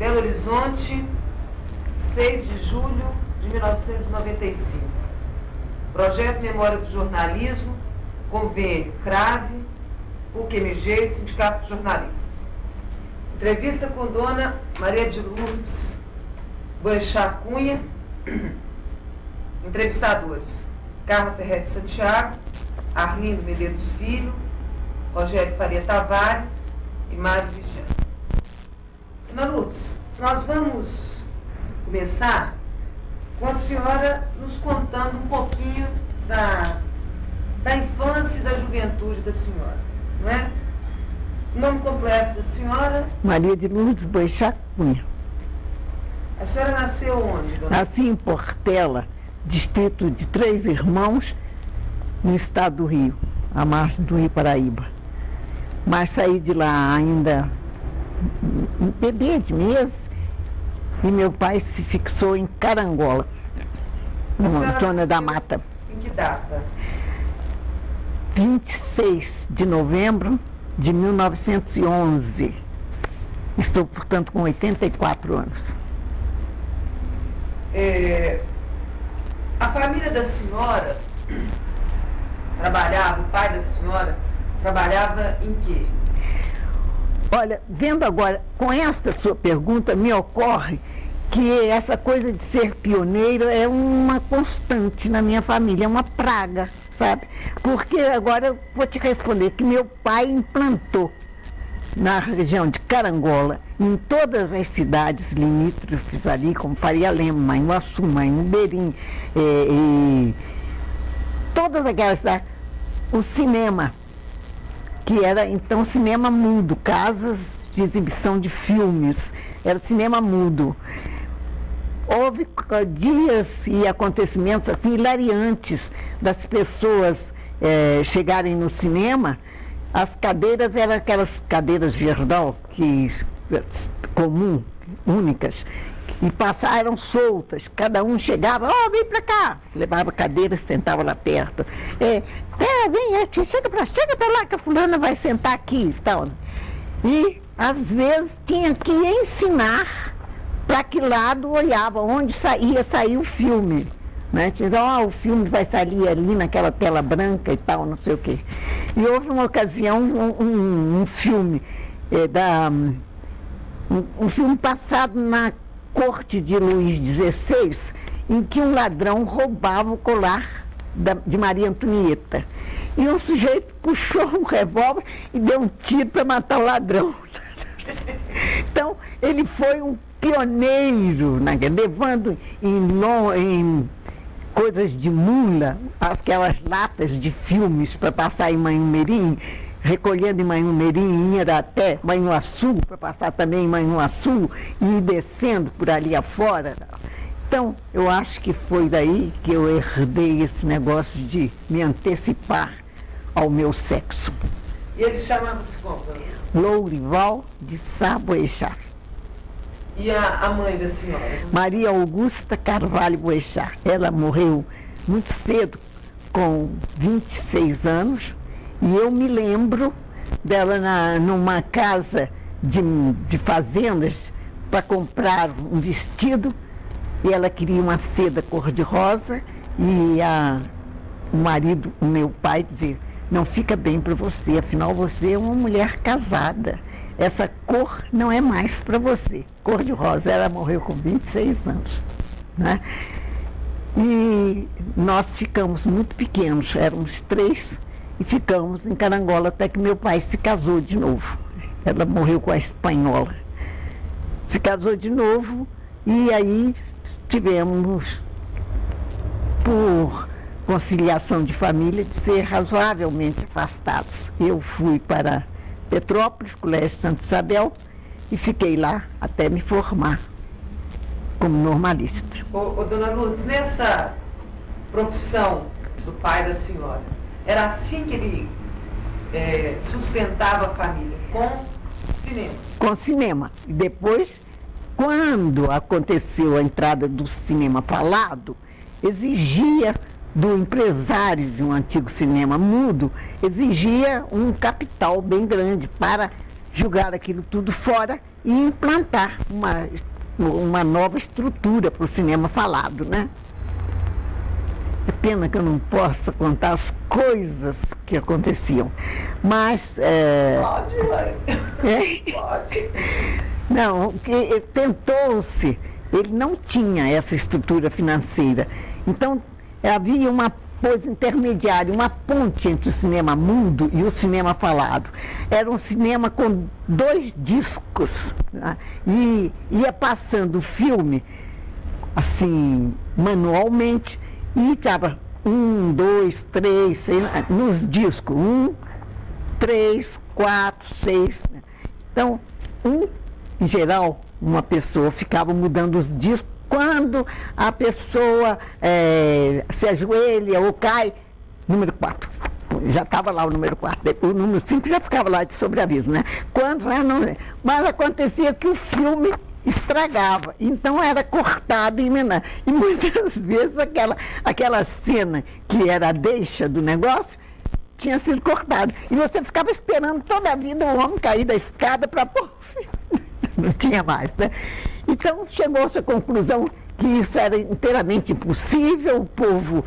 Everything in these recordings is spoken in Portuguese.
Belo Horizonte, 6 de julho de 1995. Projeto Memória do Jornalismo, convênio CRAVE, PUC-MG e Sindicato de Jornalistas. Entrevista com Dona Maria de Lourdes Boechat Cunha. Entrevistadores: Carla Ferretti Santiago, Arlindo Medeiros Filho, Rogério Faria Tavares e Mário Vigiano. Dona Lourdes, nós vamos começar com a senhora nos contando um pouquinho da infância e da juventude da senhora, não é? O nome completo da senhora? Maria de Lourdes Boechat Cunha. A senhora nasceu onde, dona? Nasci em Portela, distrito de Três Irmãos, no estado do Rio, à margem do Rio Paraíba. Mas saí de lá ainda bebê de meses e meu pai se fixou em Carangola, na zona da Mata. Em que data? 26 de novembro de 1911. Estou, portanto, com 84 anos. A família da senhora trabalhava, o pai da senhora trabalhava em quê? Olha, vendo agora, com esta sua pergunta, me ocorre que essa coisa de ser pioneiro é uma constante na minha família, é uma praga, sabe? Porque agora eu vou te responder que meu pai implantou na região de Carangola, em todas as cidades limítrofes ali, como Faria Lema, Manhuaçu, Manhuberim, e todas aquelas cidades, o cinema, que era então cinema mudo, casas de exibição de filmes, era cinema mudo. Houve dias e acontecimentos assim hilariantes das pessoas chegarem no cinema. As cadeiras eram aquelas cadeiras Gerdau, comum, únicas, e passaram soltas. Cada um chegava, vem pra cá, levava a cadeira, sentava lá perto. Vem, chega pra lá que a fulana vai sentar aqui e tal. E, às vezes, tinha que ensinar para que lado olhava, onde ia sair o filme. Né? Então, o filme vai sair ali naquela tela branca e tal, não sei o quê. E houve uma ocasião, um filme, um filme passado na corte de Luís XVI, em que um ladrão roubava o colar de Maria Antonieta. E um sujeito puxou um revólver e deu um tiro para matar o ladrão. Então, ele foi um pioneiro, levando em coisas de mula, aquelas latas de filmes para passar em Manhumirim, recolhendo em Manhumirim, ia até Manhuaçu, para passar também em Manhuaçu, e ir descendo por ali afora. Então, eu acho que foi daí que eu herdei esse negócio de me antecipar ao meu sexo. E eles chamavam-se como? Lourival de Sá Boechat. E a mãe da senhora? Maria Augusta Carvalho Boechat. Ela morreu muito cedo, com 26 anos, e eu me lembro dela numa casa de fazendas para comprar um vestido, e ela queria uma seda cor-de-rosa, e o marido, o meu pai, dizia: não fica bem para você, afinal você é uma mulher casada. Essa cor não é mais para você. Cor de rosa. Ela morreu com 26 anos. Né? E nós ficamos muito pequenos, éramos 3, e ficamos em Carangola até que meu pai se casou de novo. Ela morreu com a espanhola. Se casou de novo e aí tivemos, por conciliação de família, de ser razoavelmente afastados. Eu fui para Petrópolis, Colégio Santa Isabel, e fiquei lá até me formar como normalista. Dona Lourdes, nessa profissão do pai da senhora, era assim que ele sustentava a família, com cinema? Com cinema. E depois, quando aconteceu a entrada do cinema falado, exigia do empresário de um antigo cinema mudo, exigia um capital bem grande para jogar aquilo tudo fora e implantar uma nova estrutura para o cinema falado, né? É pena que eu não possa contar as coisas que aconteciam, mas... Pode, mãe. Pode. Não, que tentou-se, ele não tinha essa estrutura financeira, então havia uma coisa intermediária, uma ponte entre o cinema mudo e o cinema falado. Era um cinema com 2 discos, né? E ia passando o filme assim, manualmente, e estava 1, 2, 3, 6, nos discos, 1, 3, 4, 6. Então, em geral, uma pessoa ficava mudando os discos. Quando a pessoa se ajoelha ou cai, número 4. Já estava lá o número 4. O número 5 já ficava lá de sobreaviso, né? Mas acontecia que o filme estragava, então era cortado e emendado. E muitas vezes aquela cena que era a deixa do negócio tinha sido cortada. E você ficava esperando toda a vida o homem cair da escada para pôr o filme. Não tinha mais, né? Então chegou-se à conclusão que isso era inteiramente impossível, o povo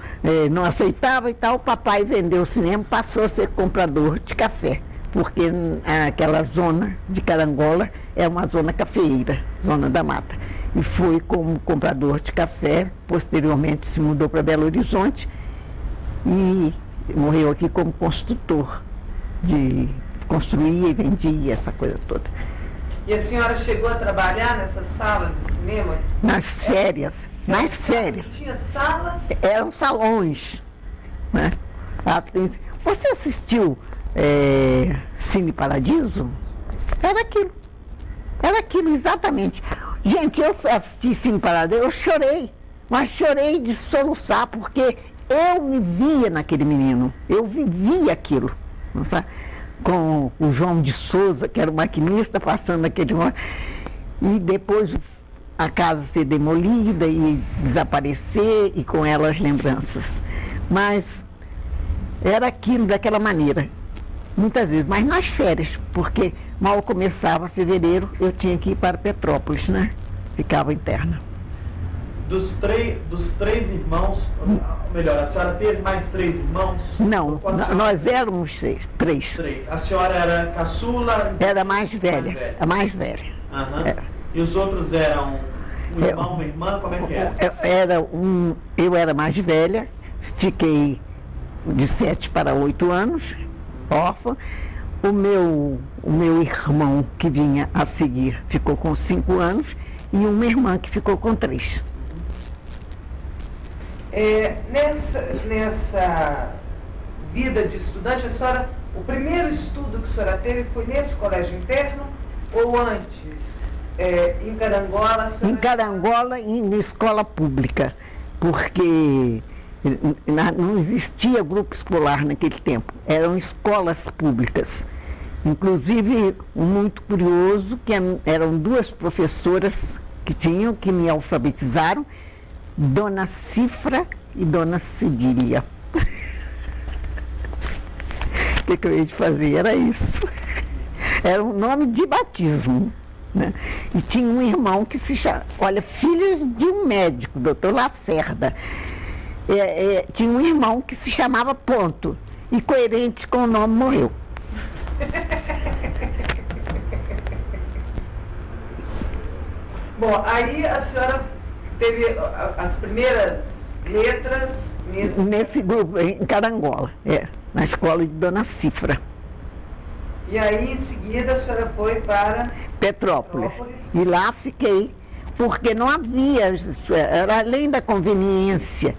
não aceitava e tal. O papai vendeu o cinema, passou a ser comprador de café, porque aquela zona de Carangola é uma zona cafeeira, zona da mata. E foi como comprador de café, posteriormente se mudou para Belo Horizonte e morreu aqui como construtor, construía e vendia essa coisa toda. E a senhora chegou a trabalhar nessas salas de cinema? Nas férias, nas férias. Tinha salas? Eram salões, né? Você assistiu Cine Paradiso? Era aquilo exatamente. Gente, eu assisti Cine Paradiso, eu chorei, mas chorei de soluçar, porque eu me via naquele menino, eu vivia aquilo, sabe? Com o João de Souza, que era o maquinista, passando aquele... E depois a casa ser demolida e desaparecer, e com ela as lembranças. Mas era aquilo daquela maneira, muitas vezes, mas nas férias, porque mal começava fevereiro, eu tinha que ir para Petrópolis, né? Ficava interna. Dos três irmãos, melhor, a senhora teve mais 3 irmãos? Não, nós éramos 3. 3. A senhora era caçula? Era mais velha. A mais velha. Uhum. E os outros eram um irmão, uma irmã? Como é que era? Eu era mais velha, fiquei de 7 para 8 anos, órfã. O meu irmão, que vinha a seguir, ficou com 5 anos, e uma irmã que ficou com 3. Nessa vida de estudante, o primeiro estudo que a senhora teve foi nesse colégio interno ou antes, em Carangola? Em Carangola e na escola pública, porque não existia grupo escolar naquele tempo, eram escolas públicas. Inclusive, muito curioso, que eram 2 professoras que me alfabetizaram, Dona Cifra e Dona Cedília. O que eu ia te fazer? Era isso. Era um nome de batismo, né? E tinha um irmão que se chama, filho de um médico, doutor Lacerda. Tinha um irmão que se chamava Ponto, e coerente com o nome morreu. Bom, aí a senhora teve as primeiras letras nesse grupo, em Carangola, na escola de Dona Cifra. E aí, em seguida, a senhora foi para Petrópolis. E lá fiquei, porque não havia, era além da conveniência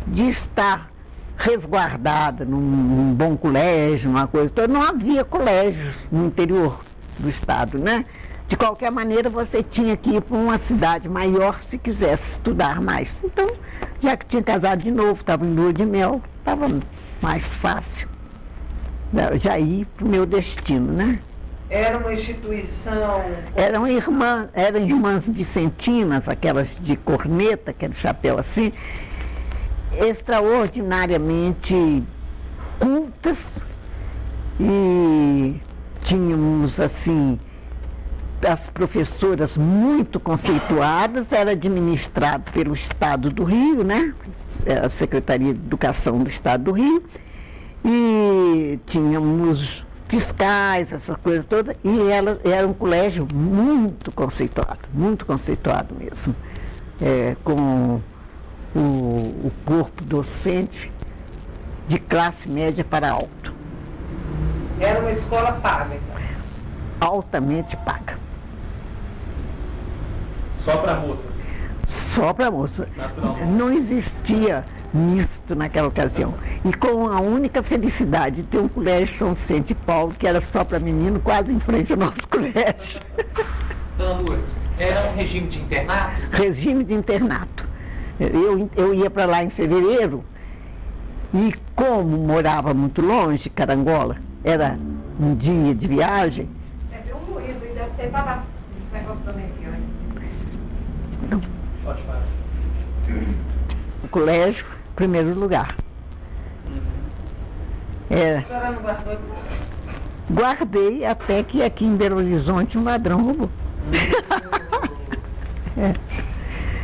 de estar resguardada num bom colégio, uma coisa toda, não havia colégios no interior do estado, né? De qualquer maneira, você tinha que ir para uma cidade maior se quisesse estudar mais. Então, já que tinha casado de novo, estava em lua de mel, estava mais fácil já ir para o meu destino, né? Era uma instituição... Eram irmãs vicentinas, aquelas de corneta, aquele chapéu assim, extraordinariamente cultas, e tínhamos, assim, as professoras muito conceituadas, era administrado pelo Estado do Rio, né? A Secretaria de Educação do Estado do Rio, e tínhamos fiscais, essa coisa toda, e ela era um colégio muito conceituado mesmo, com o corpo docente de classe média para alto. Era uma escola paga, então? Altamente paga. Só para moças? Só para moças. Naturalmente. Não existia misto naquela ocasião. E com a única felicidade de ter um colégio São Vicente de Paulo, que era só para menino, quase em frente ao nosso colégio. Dona Lourdes, era um regime de internato? Regime de internato. Eu ia para lá em fevereiro, e como morava muito longe, Carangola, era um dia de viagem. Viu, Luiz, ainda você está lá, esse negócio também aqui, né? Pode falar. O colégio, primeiro lugar. A senhora não guardou? Guardei até que aqui em Belo Horizonte um ladrão roubou.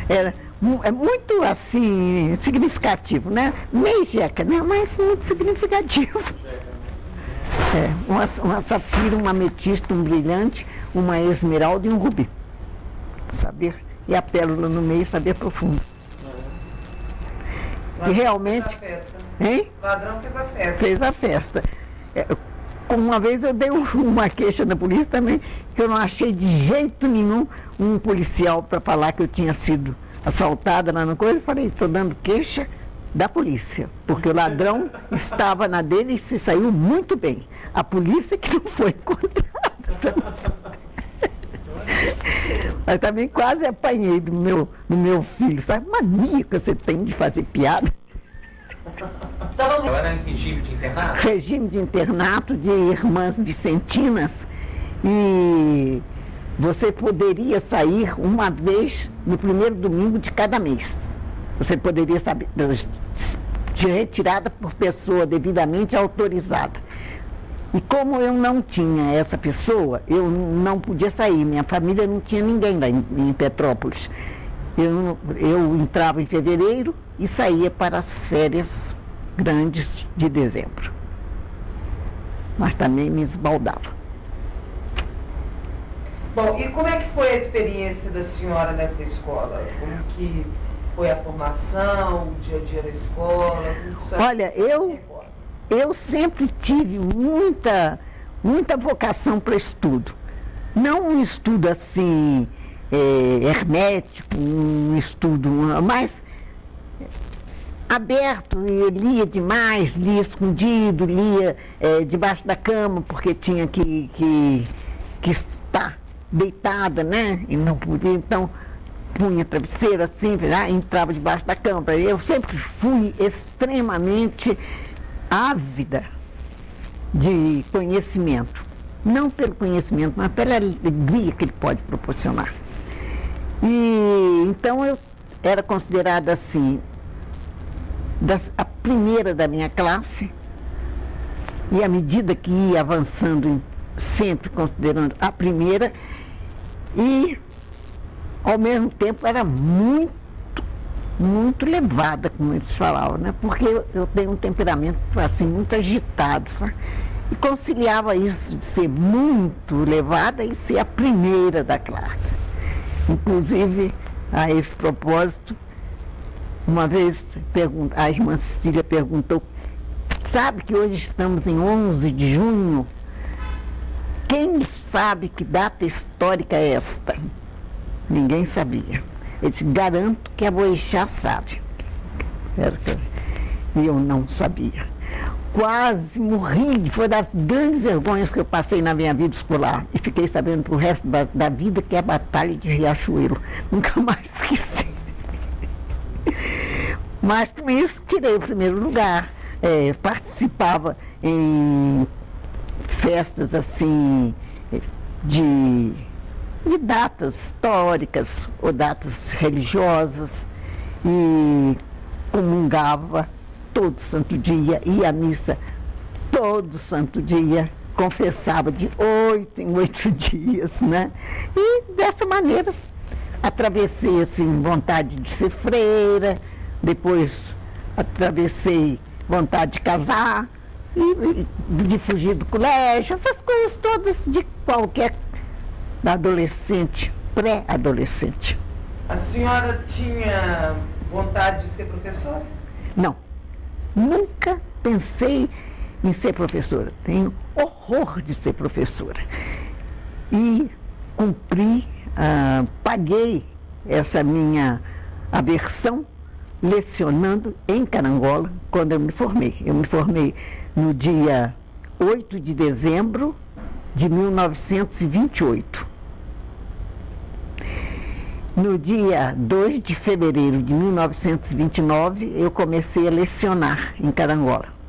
É muito assim, significativo, né? Meio jeca, né? Mas muito significativo. Uma safira, uma ametista, um brilhante, uma esmeralda e um rubi. Saber, e a pérola no meio, saber profundo. E realmente. Fez a festa, né? Hein? O ladrão fez a festa. Fez a festa. Uma vez eu dei uma queixa na polícia também, que eu não achei de jeito nenhum um policial para falar que eu tinha sido assaltada lá no coisa. Eu falei, estou dando queixa da polícia, porque o ladrão estava na dele e se saiu muito bem. A polícia que não foi encontrada. Mas também quase apanhei do meu filho. Sabe, mania que você tem de fazer piada? Ela era em regime de internato? Regime de internato de irmãs vicentinas, e você poderia sair uma vez no primeiro domingo de cada mês. Você poderia saber, de retirada por pessoa devidamente autorizada. E como eu não tinha essa pessoa, eu não podia sair. Minha família não tinha ninguém lá em Petrópolis. Eu entrava em fevereiro e saía para as férias grandes de dezembro. Mas também me esbaldava. Bom, e como é que foi a experiência da senhora nessa escola? Como que foi a formação, o dia a dia da escola? Olha, eu sempre tive muita vocação para estudo. Não um estudo assim, hermético, um estudo, mas aberto. Eu lia demais, lia escondido, lia debaixo da cama, porque tinha que estar deitada, né? E não podia, então punha travesseiro assim, entrava debaixo da cama. Eu sempre fui extremamente ávida de conhecimento. Não pelo conhecimento, mas pela alegria que ele pode proporcionar. E então eu era considerada assim, a primeira da minha classe, e à medida que ia avançando, sempre considerando a primeira, e ao mesmo tempo era muito levada, como eles falavam, né? Porque eu tenho um temperamento assim, muito agitado, sabe? E conciliava isso de ser muito levada e ser a primeira da classe. Inclusive, a esse propósito, uma vez a irmã Cecília perguntou, sabe que hoje estamos em 11 de junho? Quem sabe que data histórica é esta? Ninguém sabia. Eu disse, garanto que a Boixá sabe. E eu não sabia. Quase morri, foi das grandes vergonhas que eu passei na minha vida escolar. E fiquei sabendo pro resto da vida que é a Batalha de Riachuelo. Nunca mais esqueci. Mas com isso tirei o primeiro lugar. Participava em festas assim, de datas históricas ou datas religiosas, e comungava todo santo dia, ia à missa todo santo dia, confessava de 8 em 8 dias, né? E dessa maneira atravessei assim, vontade de ser freira, depois atravessei vontade de casar, e de fugir do colégio, essas coisas todas de qualquer adolescente, pré-adolescente. A senhora tinha vontade de ser professora? Não, nunca pensei em ser professora. Tenho horror de ser professora. E cumpri, paguei essa minha aversão lecionando em Carangola quando eu me formei. Eu me formei no dia 8 de dezembro de 1928. No dia 2 de fevereiro de 1929, eu comecei a lecionar em Carangola.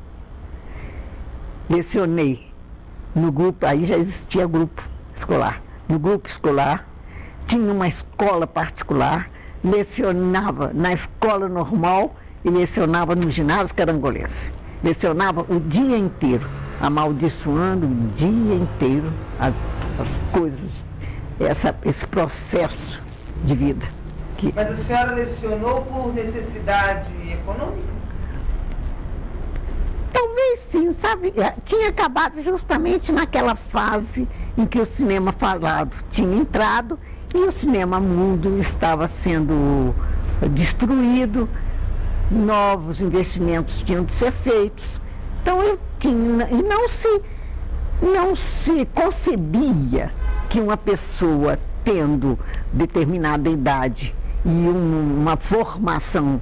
Lecionei no grupo, aí já existia grupo escolar. No grupo escolar, tinha uma escola particular, lecionava na escola normal e lecionava no ginásio carangolense. Lecionava o dia inteiro, amaldiçoando o dia inteiro as coisas, esse processo de vida. Mas a senhora lecionou por necessidade econômica? Talvez sim, sabe? Tinha acabado justamente naquela fase em que o cinema falado tinha entrado e o cinema mudo estava sendo destruído, novos investimentos tinham de ser feitos. Então eu tinha, e não se concebia que uma pessoa tendo determinada idade e uma formação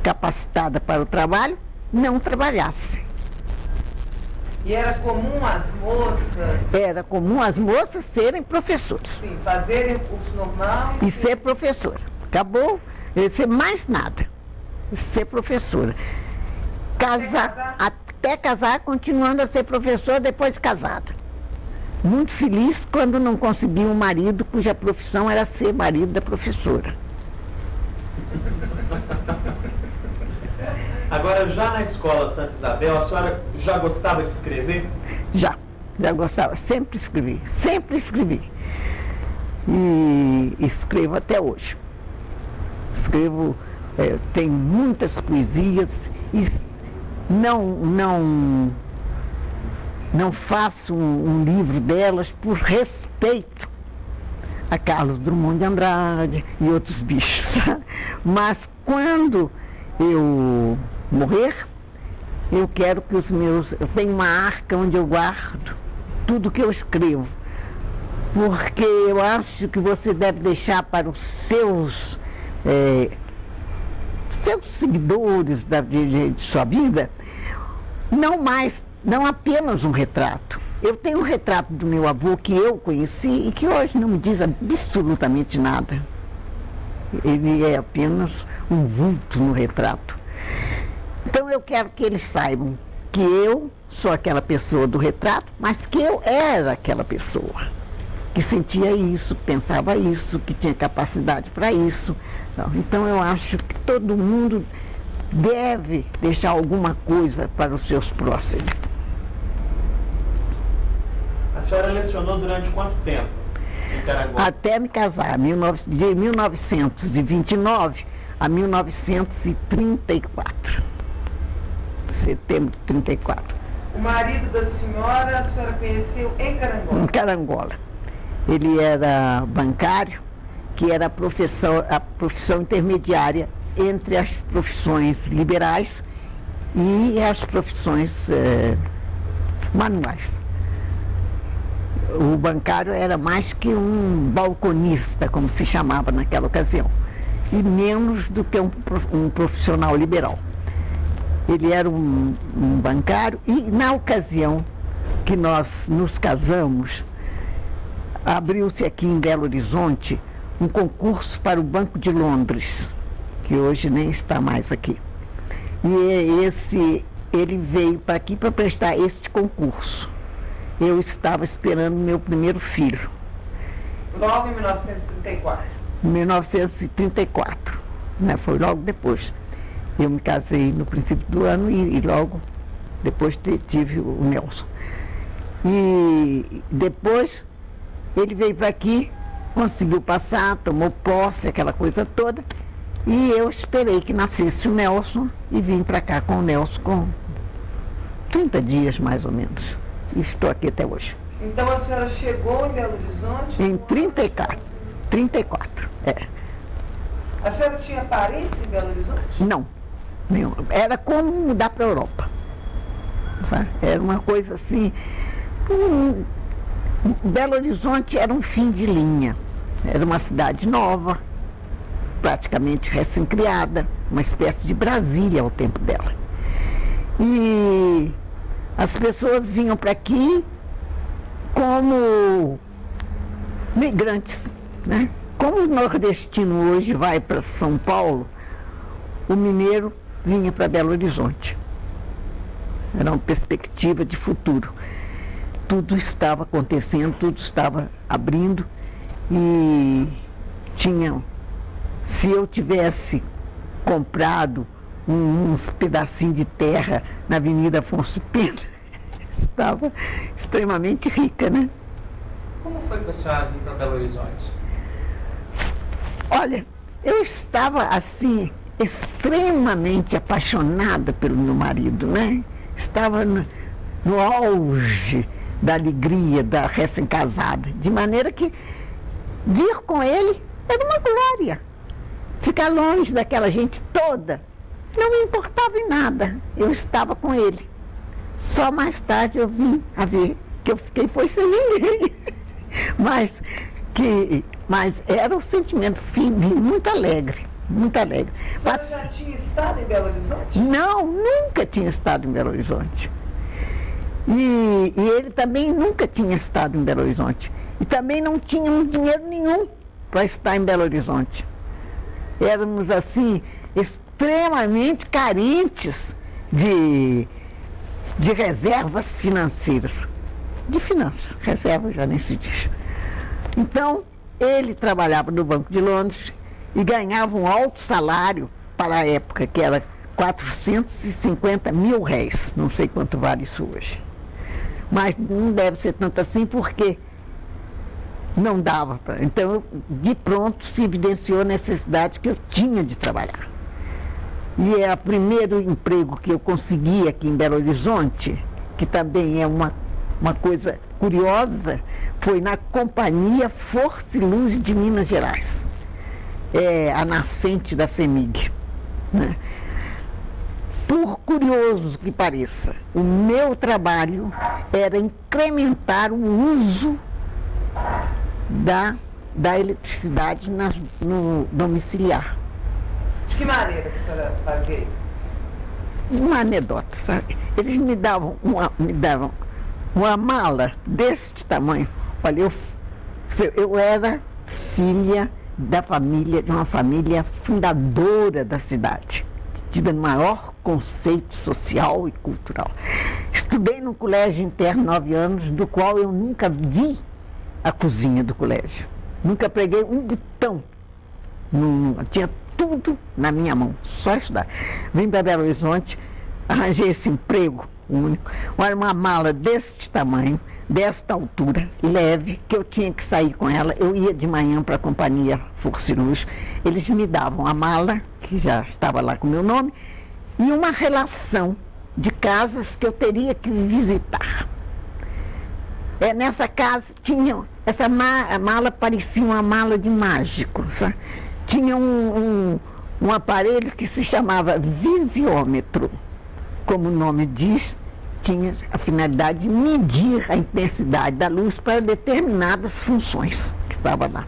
capacitada para o trabalho, não trabalhasse. E era comum as moças... Era comum as moças serem professoras. Sim, fazerem o curso normal... E ser professora. Acabou, ser mais nada. Ser professora. Até casar, continuando a ser professora depois de casada. Muito feliz quando não consegui um marido cuja profissão era ser marido da professora. Agora, já na escola Santa Isabel, a senhora já gostava de escrever? Já gostava, sempre escrevi. E escrevo até hoje. Escrevo, tenho muitas poesias e não faço um livro delas por respeito a Carlos Drummond de Andrade e outros bichos. Mas quando eu morrer, eu quero que eu tenho uma arca onde eu guardo tudo que eu escrevo, porque eu acho que você deve deixar para os seus seguidores de sua vida, não apenas um retrato. Eu tenho um retrato do meu avô que eu conheci e que hoje não me diz absolutamente nada. Ele é apenas um vulto no retrato. Então eu quero que eles saibam que eu sou aquela pessoa do retrato, mas que eu era aquela pessoa, que sentia isso, pensava isso, que tinha capacidade para isso. Então eu acho que todo mundo deve deixar alguma coisa para os seus próximos. A senhora lecionou durante quanto tempo em Carangola? Até me casar, de 1929 a 1934. Setembro de 34. O marido da senhora, a senhora conheceu em Carangola? Em Carangola. Ele era bancário, que era a profissão intermediária entre as profissões liberais e as profissões manuais. O bancário era mais que um balconista, como se chamava naquela ocasião, e menos do que um profissional liberal. Ele era um bancário e, na ocasião que nós nos casamos, abriu-se aqui em Belo Horizonte um concurso para o Banco de Londres, que hoje nem está mais aqui. E ele veio para aqui para prestar este concurso. Eu estava esperando meu primeiro filho. Logo em 1934? 1934, né? Foi logo depois. Eu me casei no princípio do ano e logo depois tive o Nelson. E depois ele veio para aqui, conseguiu passar, tomou posse, aquela coisa toda. E eu esperei que nascesse o Nelson e vim para cá com o Nelson com 30 dias mais ou menos. E estou aqui até hoje. Então a senhora chegou em Belo Horizonte? Em 34. 34, é. A senhora tinha parentes em Belo Horizonte? Não, nenhum. Era como mudar para a Europa. Sabe? Era uma coisa assim. Belo Horizonte era um fim de linha. Era uma cidade nova, praticamente recém-criada, uma espécie de Brasília ao tempo dela. E as pessoas vinham para aqui como migrantes, né? Como o nordestino hoje vai para São Paulo, o mineiro vinha para Belo Horizonte. Era uma perspectiva de futuro. Tudo estava acontecendo, tudo estava abrindo e tinha, se eu tivesse comprado uns pedacinhos de terra na Avenida Afonso Pena, estava extremamente rica, né? Como foi para a senhora vir para Belo Horizonte? Olha, eu estava assim, extremamente apaixonada pelo meu marido, né? Estava no auge da alegria da recém-casada, de maneira que vir com ele era uma glória. Ficar longe daquela gente toda não me importava em nada. Eu estava com ele. Só mais tarde eu vim a ver que eu fiquei foi sem ninguém. Mas era um sentimento, vim muito alegre, muito alegre. A senhora já tinha estado em Belo Horizonte? Não, nunca tinha estado em Belo Horizonte. E ele também nunca tinha estado em Belo Horizonte. E também não tinha dinheiro nenhum para estar em Belo Horizonte. Éramos, assim, extremamente carentes de reservas financeiras. De finanças, reserva já nem se diz. Então, ele trabalhava no Banco de Londres e ganhava um alto salário para a época, que era 450 mil réis. Não sei quanto vale isso hoje. Mas não deve ser tanto assim, porque não dava para. Então, de pronto, se evidenciou a necessidade que eu tinha de trabalhar. E é o primeiro emprego que eu consegui aqui em Belo Horizonte, que também é uma coisa curiosa, foi na Companhia Força e Luz de Minas Gerais. É a nascente da CEMIG, né? Por curioso que pareça, o meu trabalho era incrementar o uso da eletricidade no domiciliar. De que maneira que a senhora fazia isso? Uma anedota, sabe? Eles me davam uma mala deste tamanho. Olha, eu era filha de uma família fundadora da cidade, tida no maior conceito social e cultural. Estudei no colégio interno 9 anos, do qual eu nunca vi a cozinha do colégio. Nunca preguei um botão. Tinha tudo na minha mão, só estudar. Vim para Belo Horizonte, arranjei esse emprego único. Olha, uma mala deste tamanho, desta altura, leve, que eu tinha que sair com ela. Eu ia de manhã para a Companhia Força e Luz. Eles me davam a mala, que já estava lá com o meu nome, e uma relação de casas que eu teria que visitar. Nessa casa tinha, essa mala parecia uma mala de mágico, sabe? Tinha um aparelho que se chamava visiômetro. Como o nome diz, tinha a finalidade de medir a intensidade da luz para determinadas funções que estavam lá,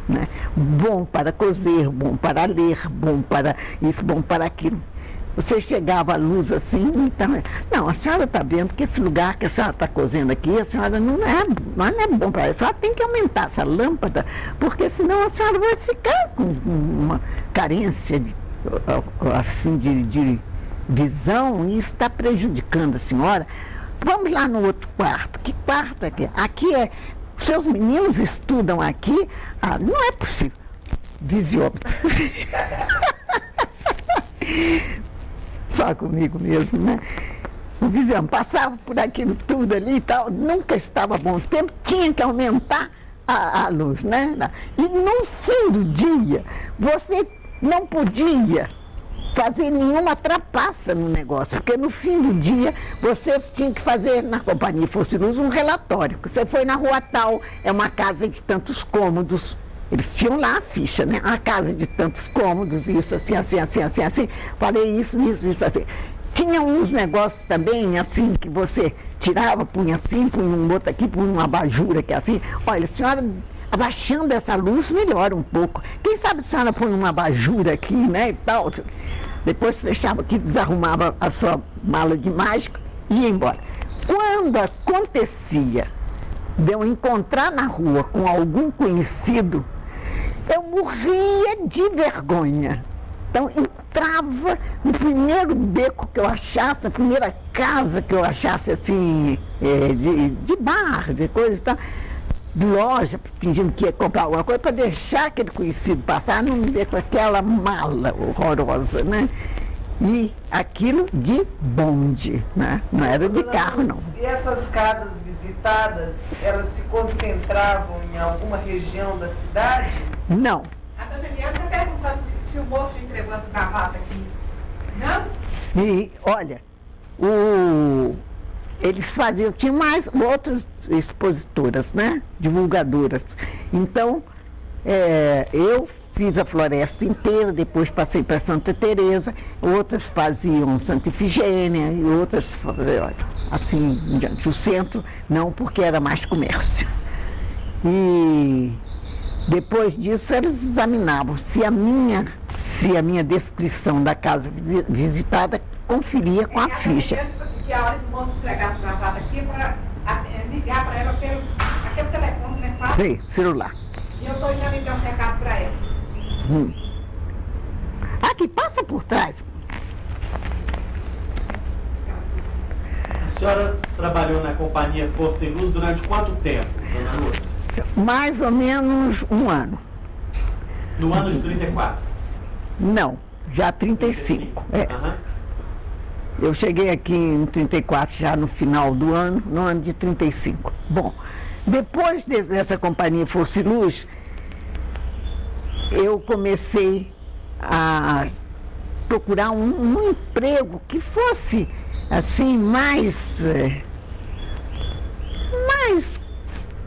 né? Bom para cozer, bom para ler, bom para isso, bom para aquilo. Você chegava à luz assim, então, não, a senhora está vendo que esse lugar que a senhora está cozendo aqui, a senhora não é bom para ela. A senhora tem que aumentar essa lâmpada, porque senão a senhora vai ficar com uma carência assim, de visão, e isso está prejudicando a senhora. Vamos lá no outro quarto. Que quarto é aqui? Aqui é. Seus meninos estudam aqui? Ah, não é possível. Visiômetro. Só comigo mesmo, né? o vizinho passava por aquilo tudo ali e tal, nunca estava bom tempo, tinha que aumentar a luz, né? E no fim do dia, você não podia fazer nenhuma trapaça no negócio, porque no fim do dia você tinha que fazer na Companhia Força e Luz um relatório. Você foi na rua tal, é uma casa de tantos cômodos, eles tinham lá a ficha, né? A casa de tantos cômodos, isso, assim, assim, assim, assim, assim, falei isso, assim. Tinha uns negócios também, assim, que você tirava, punha assim, punha um outro aqui, punha uma abajur aqui, assim. Olha, a senhora, abaixando essa luz, melhora um pouco. Quem sabe a senhora põe uma abajur aqui, né, e tal. Depois fechava aqui, desarrumava a sua mala de mágica e ia embora. Quando acontecia de eu encontrar na rua com algum conhecido, eu morria de vergonha. Então, entrava no primeiro beco que eu achasse, na primeira casa que eu achasse, assim, de bar, de coisa e tal, de loja, fingindo que ia comprar alguma coisa, para deixar aquele conhecido passar, não me ver com aquela mala horrorosa, né? E aquilo de bonde, né? Não era de carro, não. E essas casas visitadas, elas se concentravam em alguma região da cidade? Não. A dona Eliana está perguntando se o moço entregou as gravatas aqui. Não? E, olha, eles faziam, tinha mais outras expositoras, né? Divulgadoras. Então, eu fiz a floresta inteira, depois passei para Santa Teresa, outras faziam Santa Ifigênia e outras, assim, diante. O centro, não, porque era mais comércio. E depois disso, eles examinavam se a minha descrição da casa visitada conferia com a ficha. Que a hora que o moço entregar as gravatas aqui, para ligar para ela aquele telefone, né? Sim, celular. E eu estou indo ali dar um recado para ela. Aqui, passa por trás. A senhora trabalhou na Companhia Força e Luz durante quanto tempo, dona Lourdes? Mais ou menos um ano. No ano de 34? Não, já 35. Aham. Eu cheguei aqui em 34, já no final do ano, no ano de 35. Bom, depois dessa Companhia Força e Luz, eu comecei a procurar um emprego que fosse, assim, mais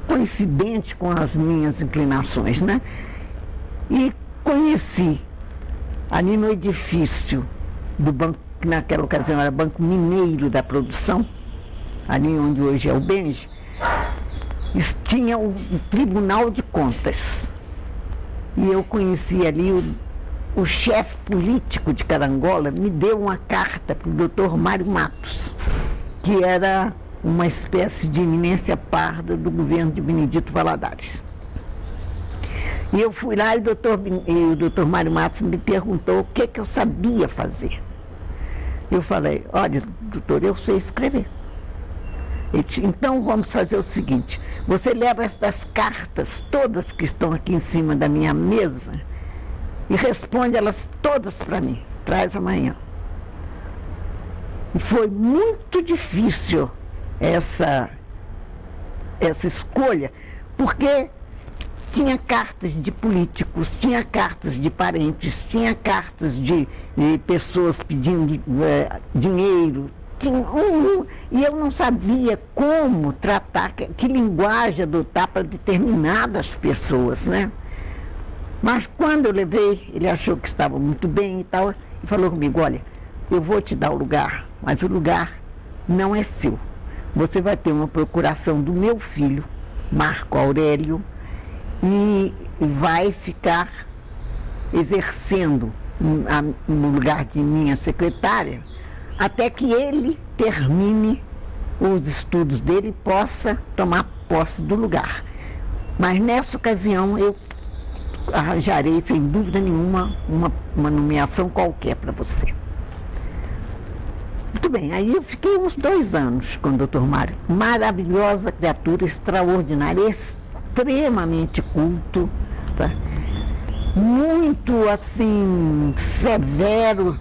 coincidente com as minhas inclinações, né? E conheci ali no edifício do banco, que naquela ocasião era Banco Mineiro da Produção, ali onde hoje é o Benji, tinha o Tribunal de Contas. E eu conheci ali o chefe político de Carangola, me deu uma carta para o doutor Mário Matos, que era uma espécie de eminência parda do governo de Benedito Valadares. E eu fui lá e o doutor Mário Matos me perguntou o que eu sabia fazer. Eu falei, olha, doutor, eu sei escrever. Ele disse, então vamos fazer o seguinte, você leva essas cartas todas que estão aqui em cima da minha mesa e responde elas todas para mim, traz amanhã. E foi muito difícil essa escolha, porque tinha cartas de políticos, tinha cartas de parentes, tinha cartas de pessoas pedindo dinheiro, e eu não sabia como tratar, que linguagem adotar para determinadas pessoas, né? Mas quando eu levei, ele achou que estava muito bem e tal, e falou comigo, olha, eu vou te dar o lugar, mas o lugar não é seu. Você vai ter uma procuração do meu filho, Marco Aurélio, e vai ficar exercendo no lugar de minha secretária, até que ele termine os estudos dele e possa tomar posse do lugar. Mas nessa ocasião eu arranjarei, sem dúvida nenhuma, uma nomeação qualquer para você. Muito bem, aí eu fiquei uns 2 anos com o doutor Mário. Maravilhosa criatura, extraordinária, extremamente culto, tá? Muito, assim, severo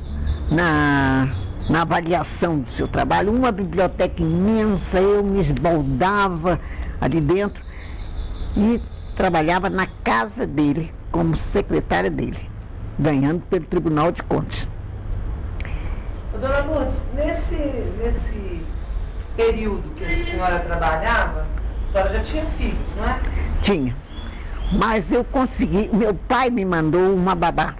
na avaliação do seu trabalho, uma biblioteca imensa, eu me esbaldava ali dentro e trabalhava na casa dele, como secretária dele, ganhando pelo Tribunal de Contas. Dona Lourdes, nesse período que a senhora trabalhava, a senhora já tinha filhos, não é? Tinha, mas eu consegui, meu pai me mandou uma babá,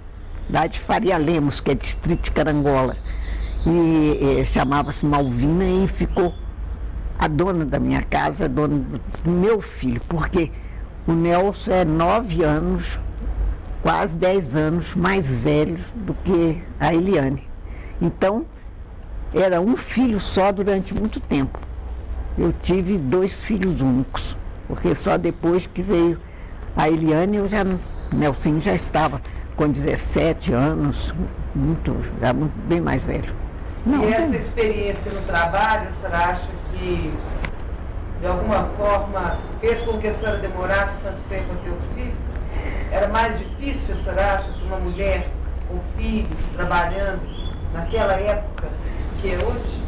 lá de Faria Lemos, que é distrito de Carangola, e chamava-se Malvina, e ficou a dona da minha casa, a dona do meu filho, porque o Nelson é 9 anos, quase 10 anos mais velho do que a Eliane. Então, era um filho só durante muito tempo. Eu tive 2 filhos únicos, porque só depois que veio a Eliane, Nelson já estava com 17 anos, já bem mais velho. Não, e essa experiência no trabalho, a senhora acha que, de alguma forma, fez com que a senhora demorasse tanto tempo a ter outro filho? Era mais difícil, a senhora acha, para uma mulher com filhos, trabalhando naquela época, que é hoje?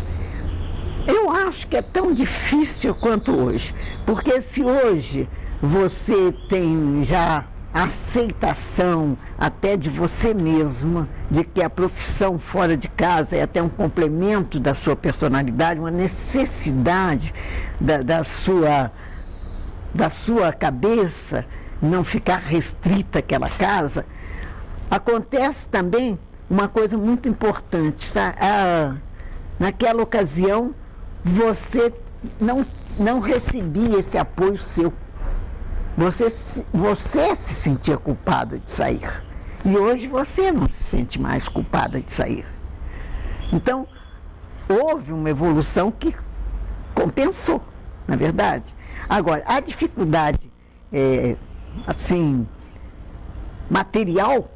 Eu acho que é tão difícil quanto hoje, porque se hoje você tem já aceitação até de você mesma, de que a profissão fora de casa é até um complemento da sua personalidade, uma necessidade da sua cabeça não ficar restrita àquela casa, acontece também uma coisa muito importante, tá? Naquela ocasião você não recebia esse apoio seu. Você se sentia culpada de sair. E hoje você não se sente mais culpada de sair. Então, houve uma evolução que compensou, na verdade. Agora, a dificuldade, material,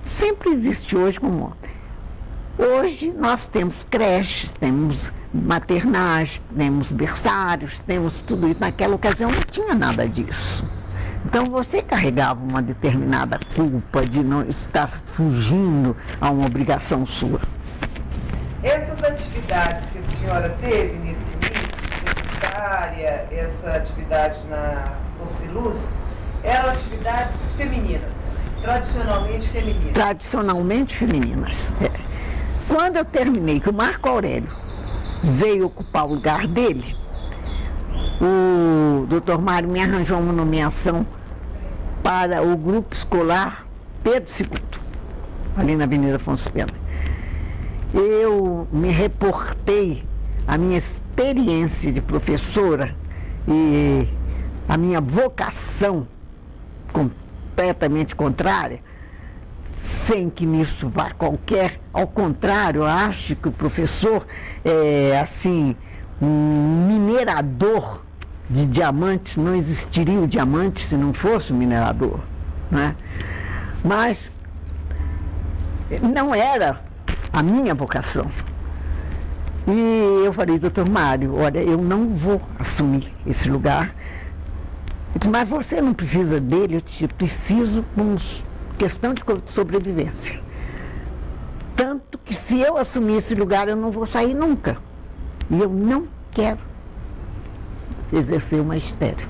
sempre existe hoje como ontem. Hoje nós temos creches, temos maternais, temos berçários, temos tudo isso. Naquela ocasião não tinha nada disso. Então você carregava uma determinada culpa de não estar fugindo a uma obrigação sua. Essas atividades que a senhora teve nesse início, secretária, essa atividade na Força e Luz, eram atividades femininas, tradicionalmente femininas? Tradicionalmente femininas. Quando eu terminei, que o Marco Aurélio veio ocupar o lugar dele, o Dr. Mário me arranjou uma nomeação para o grupo escolar Pedro II, ali na Avenida Afonso Pena. Eu me reportei a minha experiência de professora e a minha vocação completamente contrária, sem que nisso vá qualquer, ao contrário, eu acho que o professor é, assim, um minerador de diamantes, não existiria o diamante se não fosse um minerador, né? Mas não era a minha vocação. E eu falei, doutor Mário, olha, eu não vou assumir esse lugar, mas você não precisa dele, eu te preciso com questão de sobrevivência. Tanto que se eu assumir esse lugar, eu não vou sair nunca. E eu não quero exercer o magistério.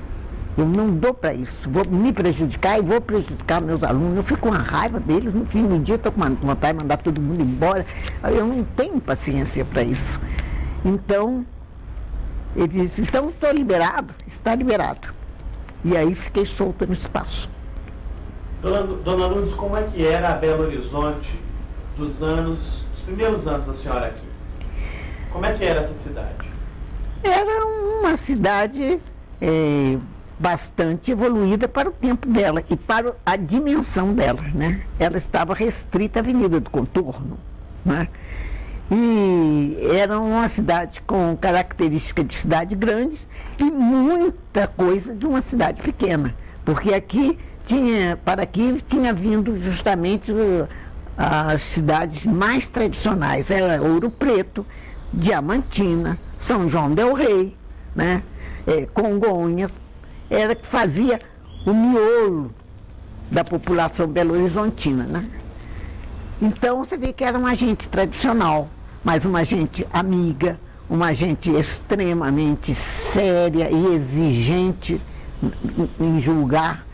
Eu não dou para isso. Vou me prejudicar e vou prejudicar meus alunos. Eu fico com a raiva deles. No fim do dia, estou com vontade de mandar todo mundo embora. Eu não tenho paciência para isso. Então, ele disse, então estou liberado? Está liberado. E aí fiquei solta no espaço. Dona Lourdes, como é que era a Belo Horizonte dos primeiros anos da senhora aqui? Como é que era essa cidade? Era uma cidade bastante evoluída para o tempo dela e para a dimensão dela, né? Ela estava restrita à Avenida do Contorno, né? E era uma cidade com característica de cidade grande e muita coisa de uma cidade pequena, porque aqui tinha vindo justamente as cidades mais tradicionais, era Ouro Preto, Diamantina, São João del Rei, né? Congonhas, era que fazia o miolo da população belo-horizontina, né? Então você vê que era uma gente tradicional, mas uma gente amiga, uma gente extremamente séria e exigente em julgar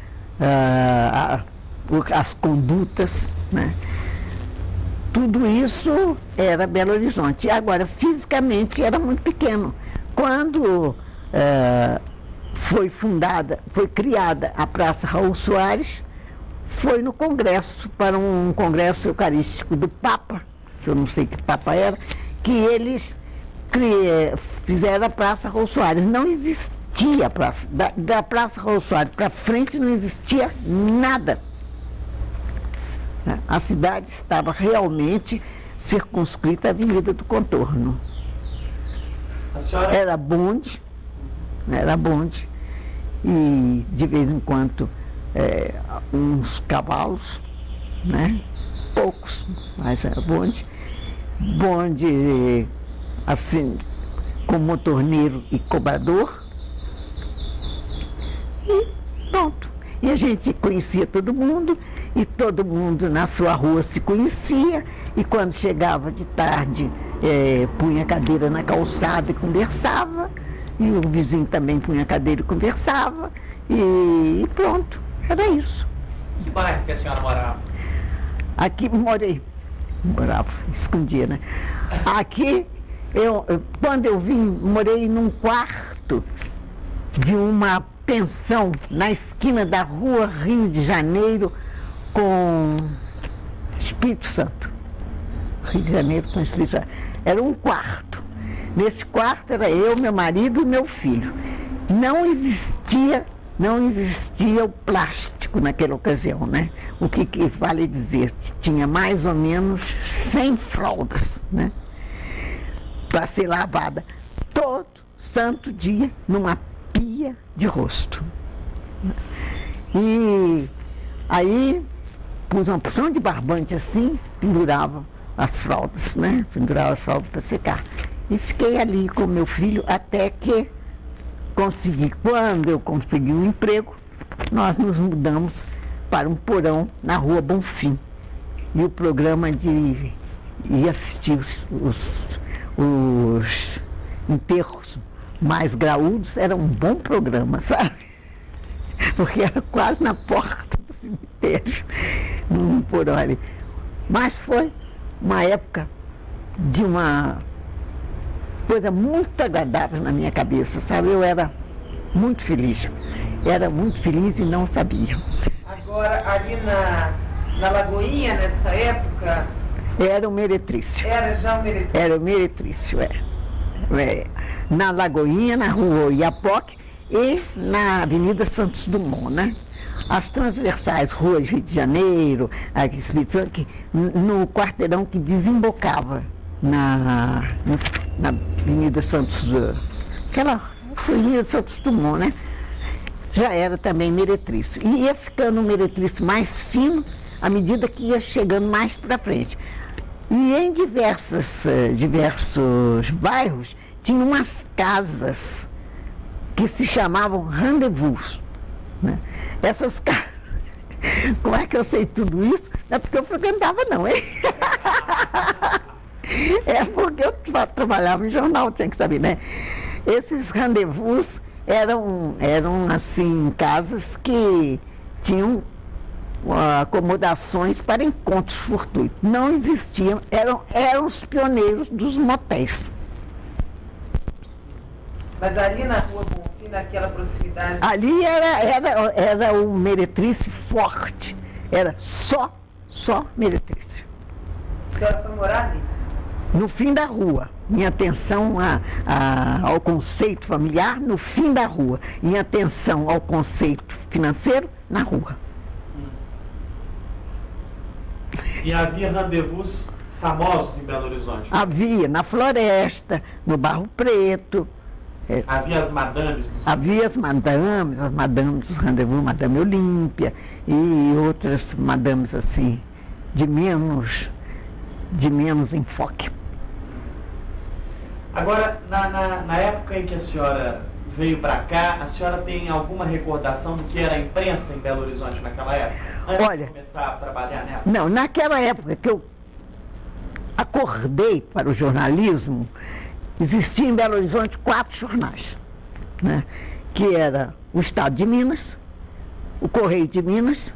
as condutas, né? Tudo isso era Belo Horizonte. Agora, fisicamente, era muito pequeno. Quando foi criada a Praça Raul Soares, foi no congresso, para um congresso eucarístico do Papa, que eu não sei que Papa era, que eles fizeram a Praça Raul Soares. Não existia a praça. Da Praça Raul Soares para frente não existia nada. A cidade estava realmente circunscrita à Avenida do Contorno. A senhora... Era bonde, e de vez em quando uns cavalos, né? Poucos, mas era bonde. Bonde, assim, com motorneiro e cobrador. E pronto. E a gente conhecia todo mundo, e todo mundo na sua rua se conhecia, e quando chegava de tarde, punha a cadeira na calçada e conversava, e o vizinho também punha a cadeira e conversava, e pronto, era isso. Que bairro que a senhora morava? Aqui morava, escondia, né? Aqui, quando eu vim, morei num quarto de uma pensão na esquina da rua Rio de Janeiro com Espírito Santo. Rio de Janeiro com Espírito Santo. Era um quarto. Nesse quarto era eu, meu marido e meu filho. Não existia o plástico naquela ocasião, né? O que vale dizer? Tinha mais ou menos 100 fraldas, né? Para ser lavada todo santo dia numa pia de rosto. E aí pus uma porção de barbante assim, pendurava as fraldas, né? Pendurava as fraldas para secar. E fiquei ali com meu filho até que quando eu consegui um emprego, nós nos mudamos para um porão na Rua Bonfim. E o programa de ir assistir os enterros mais graúdos era um bom programa, sabe? Porque era quase na porta do cemitério, num porão ali. Mas foi uma época de uma coisa muito agradável na minha cabeça, sabe? Eu era muito feliz e não sabia. Agora, ali na Lagoinha, nessa época... Era o Meretrício. Era já o Meretrício? Era o Meretrício, na Lagoinha, na Rua Oiapoque e na Avenida Santos Dumont, né? As transversais, Rua Rio de Janeiro, aqui, no quarteirão que desembocava na Avenida Santos, aquela Avenida Santos Dumont, né? Já era também Meretrício. E ia ficando um Meretrício mais fino à medida que ia chegando mais para frente. E em diversos bairros tinha umas casas que se chamavam rendezvous, né? Essas casas, como é que eu sei tudo isso? Não é porque eu frequentava não, hein? É porque eu trabalhava em jornal, tinha que saber, né? Esses rendezvous eram assim, casas que tinham acomodações para encontros fortuitos. Não existiam, eram os pioneiros dos motéis. Mas ali na Rua Bonfim, naquela proximidade... Ali era um Meretrício forte, era só Meretrício. A senhora foi morar ali? No fim da rua. Minha atenção ao conceito familiar, no fim da rua. Minha atenção ao conceito financeiro, na rua. E havia rendezvous famosos em Belo Horizonte? Havia, na Floresta, no Barro Preto. Havia as madames? Havia as madames dos rendezvous, Madame Olímpia e outras madames assim, de menos enfoque. Agora, na época em que a senhora veio para cá, a senhora tem alguma recordação do que era a imprensa em Belo Horizonte naquela época? Antes de começar a trabalhar nela? Não, naquela época que eu acordei para o jornalismo, existia em Belo Horizonte 4 jornais, né? Que era o Estado de Minas, o Correio de Minas,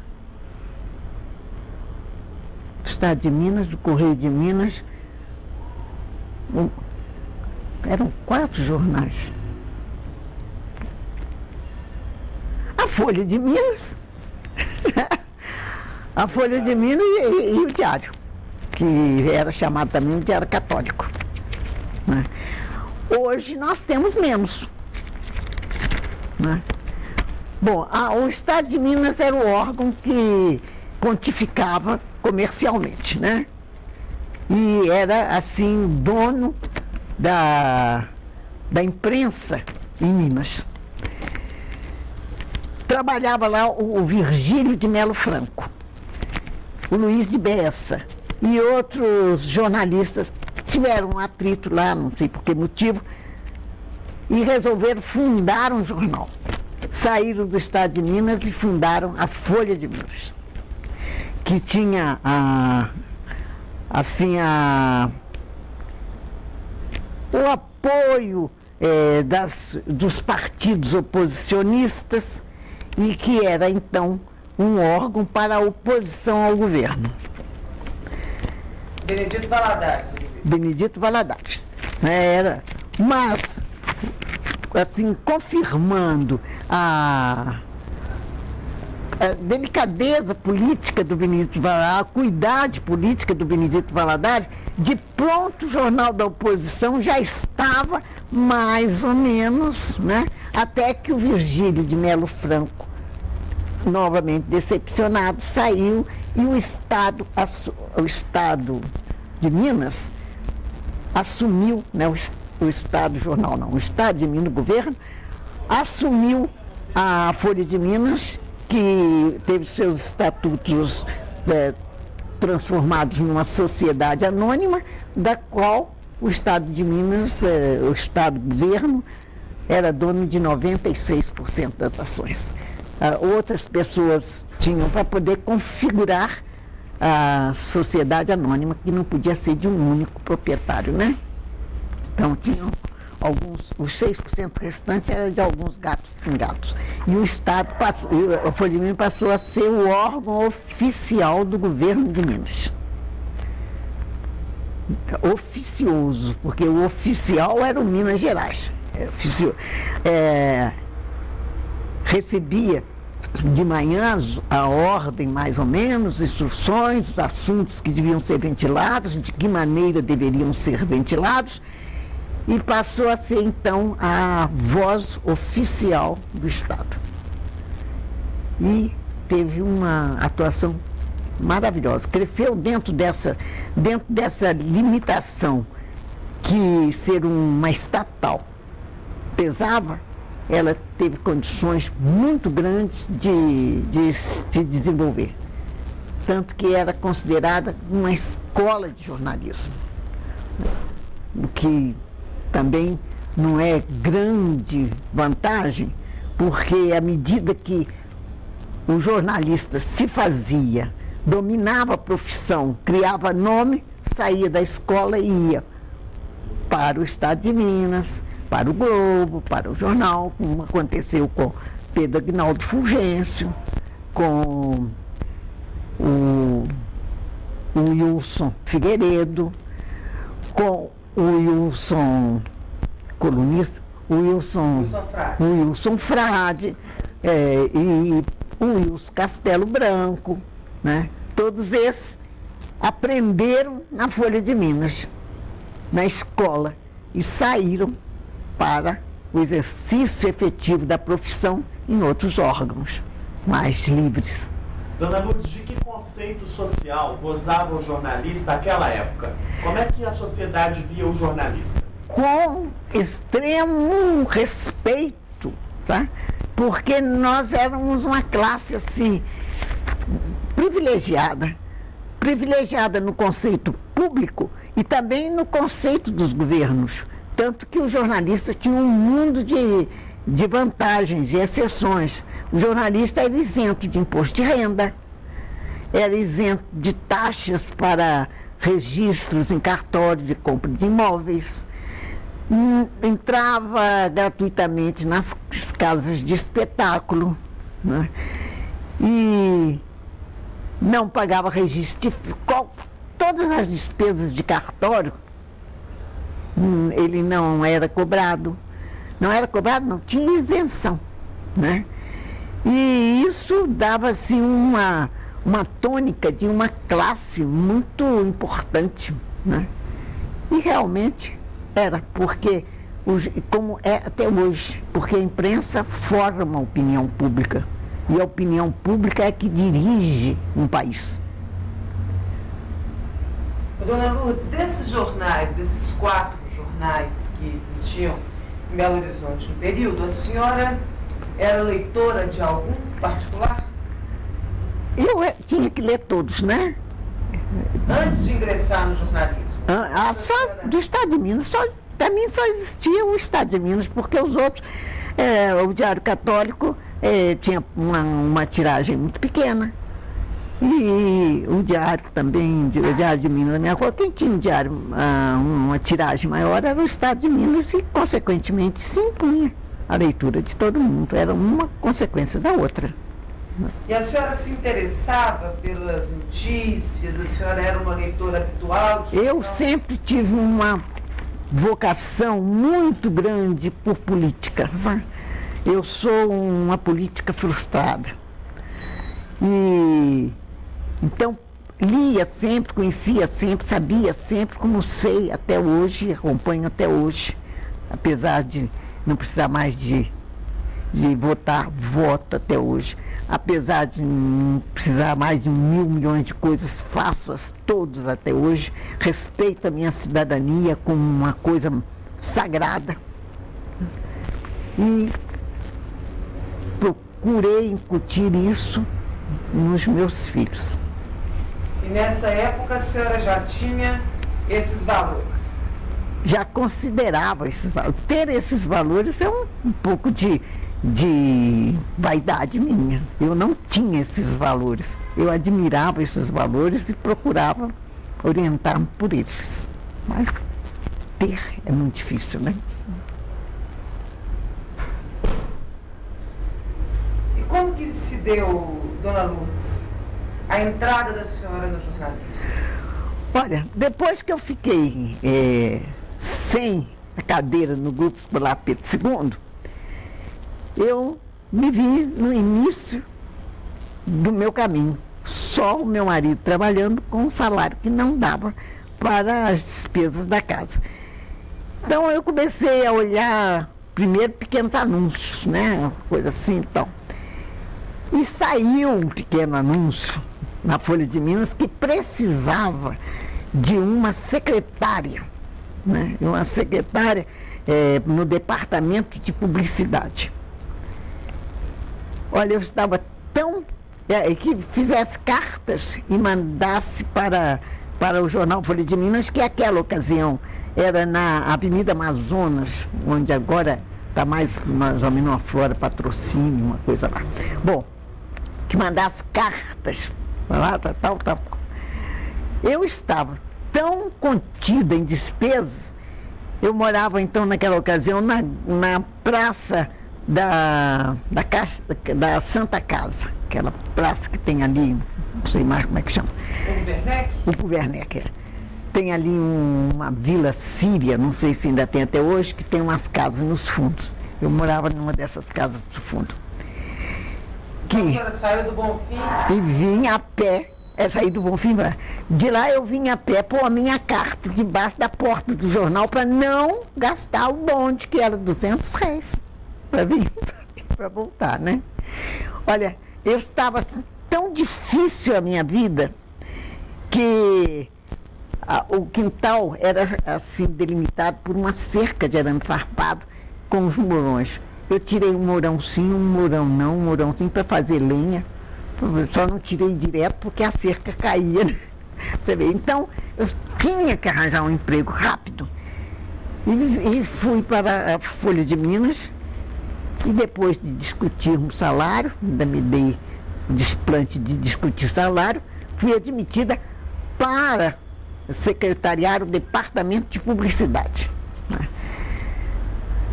o Estado de Minas, o Correio de Minas, eram 4 jornais. A Folha de Minas, a Folha de Minas e o Diário, que era chamado também de Diário Católico, né? Hoje nós temos menos, né? Bom, o Estado de Minas era o órgão que quantificava comercialmente, né? E era, assim, dono da imprensa em Minas. Trabalhava lá o Virgílio de Melo Franco, o Luiz de Bessa e outros jornalistas tiveram um atrito lá, não sei por que motivo, e resolveram fundar um jornal. Saíram do Estado de Minas e fundaram a Folha de Minas, que tinha o apoio dos partidos oposicionistas e que era, então, um órgão para a oposição ao governo. Benedito Valadares. Benedito Valadares. Era, mas, assim, confirmando a delicadeza política do Benedito Valadares, a acuidade política do Benedito Valadares, de pronto o Jornal da Oposição já estava mais ou menos, né? Até que o Virgílio de Melo Franco, novamente decepcionado, saiu e o Estado de Minas assumiu, né, o Estado Jornal não, o Estado de Minas, o governo, assumiu a Folha de Minas, que teve seus estatutos transformados numa sociedade anônima, da qual o Estado de Minas, o Estado governo, era dono de 96% das ações. Outras pessoas tinham para poder configurar a sociedade anônima, que não podia ser de um único proprietário, né? Então tinham os 6% restantes eram de alguns gatos pingados. E o Estado a Folha de Minas passou a ser o órgão oficial do governo de Minas. Oficioso, porque o oficial era o Minas Gerais. Recebia de manhã a ordem, mais ou menos, instruções, os assuntos que deviam ser ventilados, de que maneira deveriam ser ventilados, e passou a ser, então, a voz oficial do Estado. E teve uma atuação maravilhosa. Cresceu dentro dessa limitação que ser uma estatal pesava. Ela teve condições muito grandes de se desenvolver. Tanto que era considerada uma escola de jornalismo, o que também não é grande vantagem, porque à medida que o jornalista se fazia, dominava a profissão, criava nome, saía da escola e ia para o Estado de Minas, para o Globo, para o jornal, como aconteceu com Pedro Aguinaldo Fulgêncio, com o Wilson Figueiredo, com o Wilson colunista, o Wilson Frade, e o Wilson Castelo Branco, né? Todos esses aprenderam na Folha de Minas, na escola, e saíram para o exercício efetivo da profissão em outros órgãos mais livres. Dona Lourdes, de que conceito social gozava o jornalista naquela época? Como é que a sociedade via o jornalista? Com extremo respeito, tá? Porque nós éramos uma classe, assim, privilegiada no conceito público e também no conceito dos governos. Tanto que os jornalistas tinham um mundo de vantagens, de exceções. O jornalista era isento de imposto de renda, era isento de taxas para registros em cartório de compra de imóveis, entrava gratuitamente nas casas de espetáculo, né? E não pagava registro de todas as despesas de cartório, ele não era cobrado. Não era cobrado, não, tinha isenção, né? E isso dava assim uma tônica de uma classe muito importante, né? E realmente era, porque, como é até hoje, porque a imprensa forma a opinião pública, e a opinião pública é que dirige um país. Dona Lourdes, desses jornais, desses 4 jornais que existiam em Belo Horizonte no período, a senhora era leitora de algum particular? Eu tinha que ler todos, né? Antes de ingressar no jornalismo? Só do Estado de Minas. Para mim só existia o Estado de Minas, porque os outros, o Diário Católico tinha uma tiragem muito pequena. E o Diário também, o Diário de Minas da minha rua, quem tinha um diário, uma tiragem maior era o Estado de Minas e, consequentemente, se impunha a leitura de todo mundo. Era uma consequência da outra. E a senhora se interessava pelas notícias? A senhora era uma leitora habitual? Eu sempre tive uma vocação muito grande por política, sabe? Eu sou uma política frustrada. E então lia sempre, conhecia sempre, sabia sempre, como sei até hoje, acompanho até hoje, apesar de não precisar mais de votar, voto até hoje. Apesar de não precisar mais de 1.000 milhões de coisas, faço-as todas até hoje. Respeito a minha cidadania como uma coisa sagrada. E procurei incutir isso nos meus filhos. E nessa época a senhora já tinha esses valores? Já considerava esses valores. Ter esses valores é um pouco de vaidade minha. Eu não tinha esses valores. Eu admirava esses valores e procurava orientar-me por eles. Mas ter é muito difícil, né? E como que se deu, Dona Lourdes, a entrada da senhora no jornalismo? Olha, depois que eu fiquei sem a cadeira no Grupo Escolar Pedro II, eu me vi no início do meu caminho. Só o meu marido trabalhando com um salário que não dava para as despesas da casa. Então eu comecei a olhar primeiro pequenos anúncios, né? Uma coisa assim, então. E saiu um pequeno anúncio na Folha de Minas que precisava de uma secretária, né? Uma secretária no departamento de publicidade. Olha, eu estava tão... que fizesse cartas e mandasse para o jornal Folha de Minas, que aquela ocasião era na Avenida Amazonas, onde agora está mais ou menos uma Flora Patrocínio, uma coisa lá. Bom, que mandasse cartas para lá, tal. Eu estava tão contida em despesas, eu morava então naquela ocasião na praça da Santa Casa, aquela praça que tem ali, não sei mais como é que chama. O Werneck. Tem ali uma vila síria, não sei se ainda tem até hoje, que tem umas casas nos fundos. Eu morava numa dessas casas do fundo. A senhora saiu do Bonfim? E vinha a pé, saí do Bonfim. De lá eu vinha a pé pôr a minha carta debaixo da porta do jornal para não gastar o bonde, que era R$200. Para vir, para voltar, né? Olha, eu estava assim, tão difícil a minha vida que o quintal era assim delimitado por uma cerca de arame farpado com os mourões. Eu tirei um mourão sim, um mourão não, um mourão sim para fazer lenha. Só não tirei direto porque a cerca caía, né? Você vê? Então eu tinha que arranjar um emprego rápido e fui para a Folha de Minas. E depois de discutirmos salário, ainda me dei o desplante de discutir salário, fui admitida para secretariar o departamento de publicidade, né?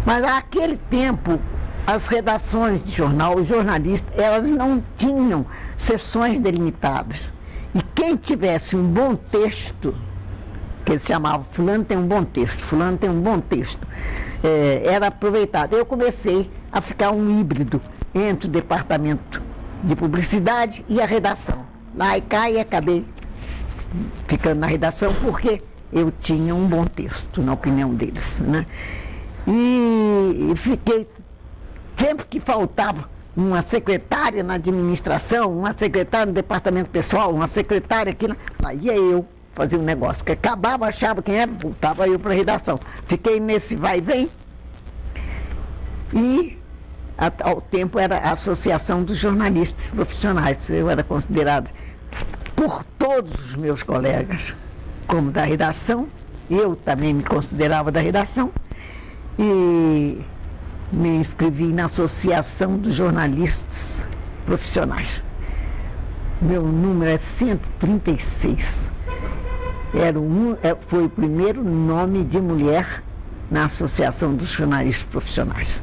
Mas naquele tempo, as redações de jornal, os jornalistas, elas não tinham seções delimitadas. E quem tivesse um bom texto, que eles chamavam, fulano tem um bom texto, fulano tem um bom texto, era aproveitado. Eu comecei a ficar um híbrido entre o departamento de publicidade e a redação. Lá e cá, e acabei ficando na redação porque eu tinha um bom texto, na opinião deles, né? E fiquei, sempre que faltava uma secretária na administração, uma secretária no departamento pessoal, uma secretária aqui, lá ia eu fazer um negócio, que acabava, achava quem era, voltava eu para a redação. Fiquei nesse vai e vem, e ao tempo era a Associação dos Jornalistas Profissionais. Eu era considerada por todos os meus colegas como da redação, eu também me considerava da redação, e me inscrevi na Associação dos Jornalistas Profissionais. Meu número é 136. Foi o primeiro nome de mulher na Associação dos Jornalistas Profissionais.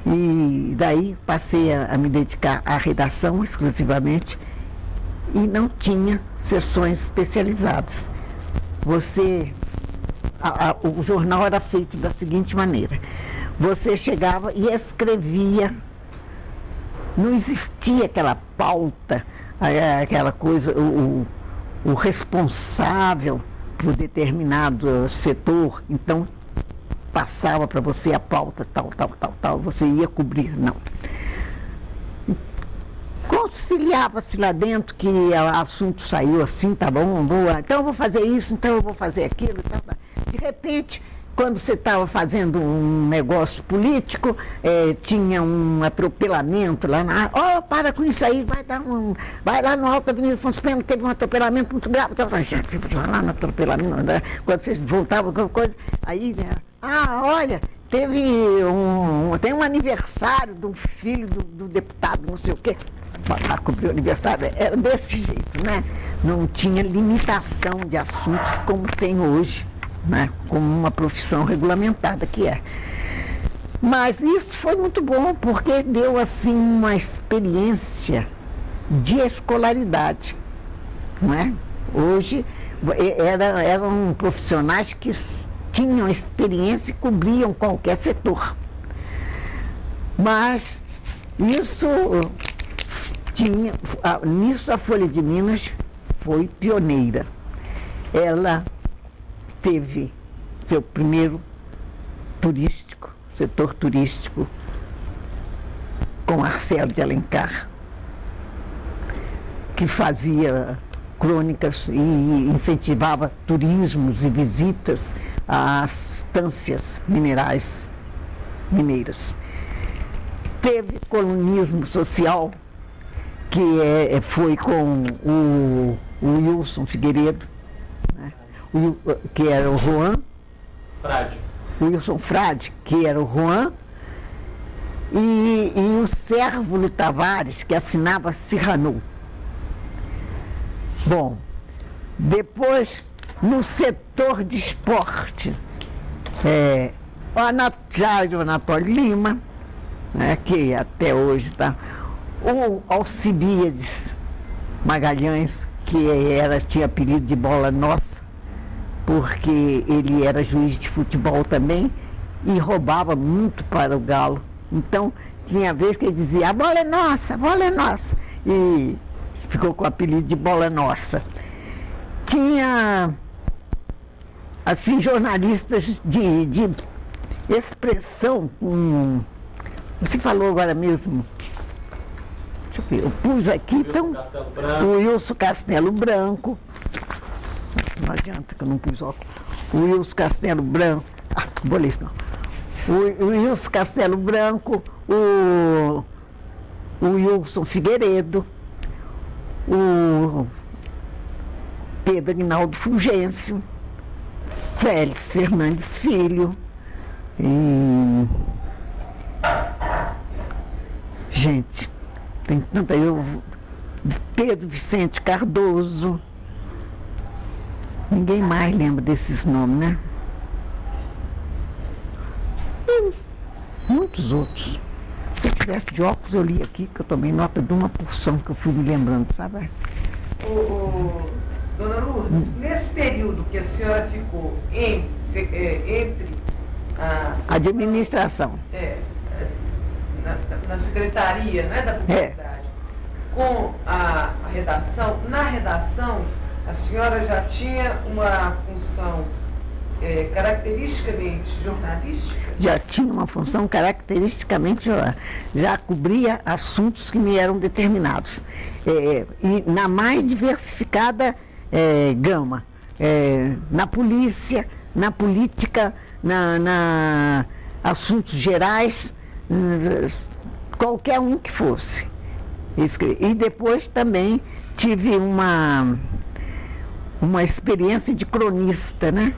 E daí passei a me dedicar à redação exclusivamente e não tinha sessões especializadas. O jornal era feito da seguinte maneira: você chegava e escrevia, não existia aquela pauta, aquela coisa, o responsável por determinado setor, então passava para você a pauta, tal, você ia cobrir, não. Conciliava-se lá dentro que o assunto saiu assim, tá bom, boa, então eu vou fazer isso, então eu vou fazer aquilo, tal. De repente, quando você estava fazendo um negócio político, tinha um atropelamento lá na... para com isso aí, vai lá no Alto Avenida Afonso Pena, teve um atropelamento muito grave. Lá no atropelamento, né? Quando vocês voltavam com coisa, aí, né? Olha, tem um aniversário de um filho do deputado, não sei o quê. Para cobrir o aniversário, era desse jeito, né? Não tinha limitação de assuntos como tem hoje, né? Como uma profissão regulamentada que é. Mas isso foi muito bom, porque deu assim uma experiência de escolaridade, não é? Hoje eram profissionais que tinham experiência e cobriam qualquer setor. Mas nisso a Folha de Minas foi pioneira. Ela teve seu primeiro setor turístico, com Marcelo de Alencar, que fazia crônicas e incentivava turismos e visitas às estâncias mineiras. Teve colunismo social, que foi com o Wilson Figueiredo, né? Que era o Juan. Frade. O Wilson Frade, que era o Juan, e o Sérvulo Tavares, que assinava Cyrano. Bom, depois, no setor de esporte, o Anatólio Lima, né, que até hoje está, o Alcibiades Magalhães, que tinha apelido de Bola Nossa, porque ele era juiz de futebol também e roubava muito para o Galo. Então, tinha vez que ele dizia: a bola é nossa, e ficou com o apelido de Bola Nossa. Tinha, assim, jornalistas de expressão, você falou agora mesmo, deixa eu ver, eu pus aqui, então, o Wilson Castelo Branco, não adianta que eu não pus óculos, o Wilson Castelo Branco, bolês não, o Wilson Castelo Branco, o Wilson Figueiredo, o Pedro Aguinaldo Fulgêncio, Félix Fernandes Filho, e... gente, tem tanta... Pedro Vicente Cardoso, Ninguém mais lembra desses nomes, né? E muitos outros. Se eu tivesse de óculos, eu li aqui, que eu tomei nota de uma porção que eu fui me lembrando, sabe? Dona Lourdes, nesse período que a senhora ficou entre a Administração. Na secretaria, né, da publicidade, com a redação, na redação a senhora já tinha uma função caracteristicamente jornalística? Já tinha uma função caracteristicamente jornalística. Já cobria assuntos que me eram determinados. E na mais diversificada gama. Na polícia, na política, na assuntos gerais, qualquer um que fosse. E depois também tive uma experiência de cronista, né?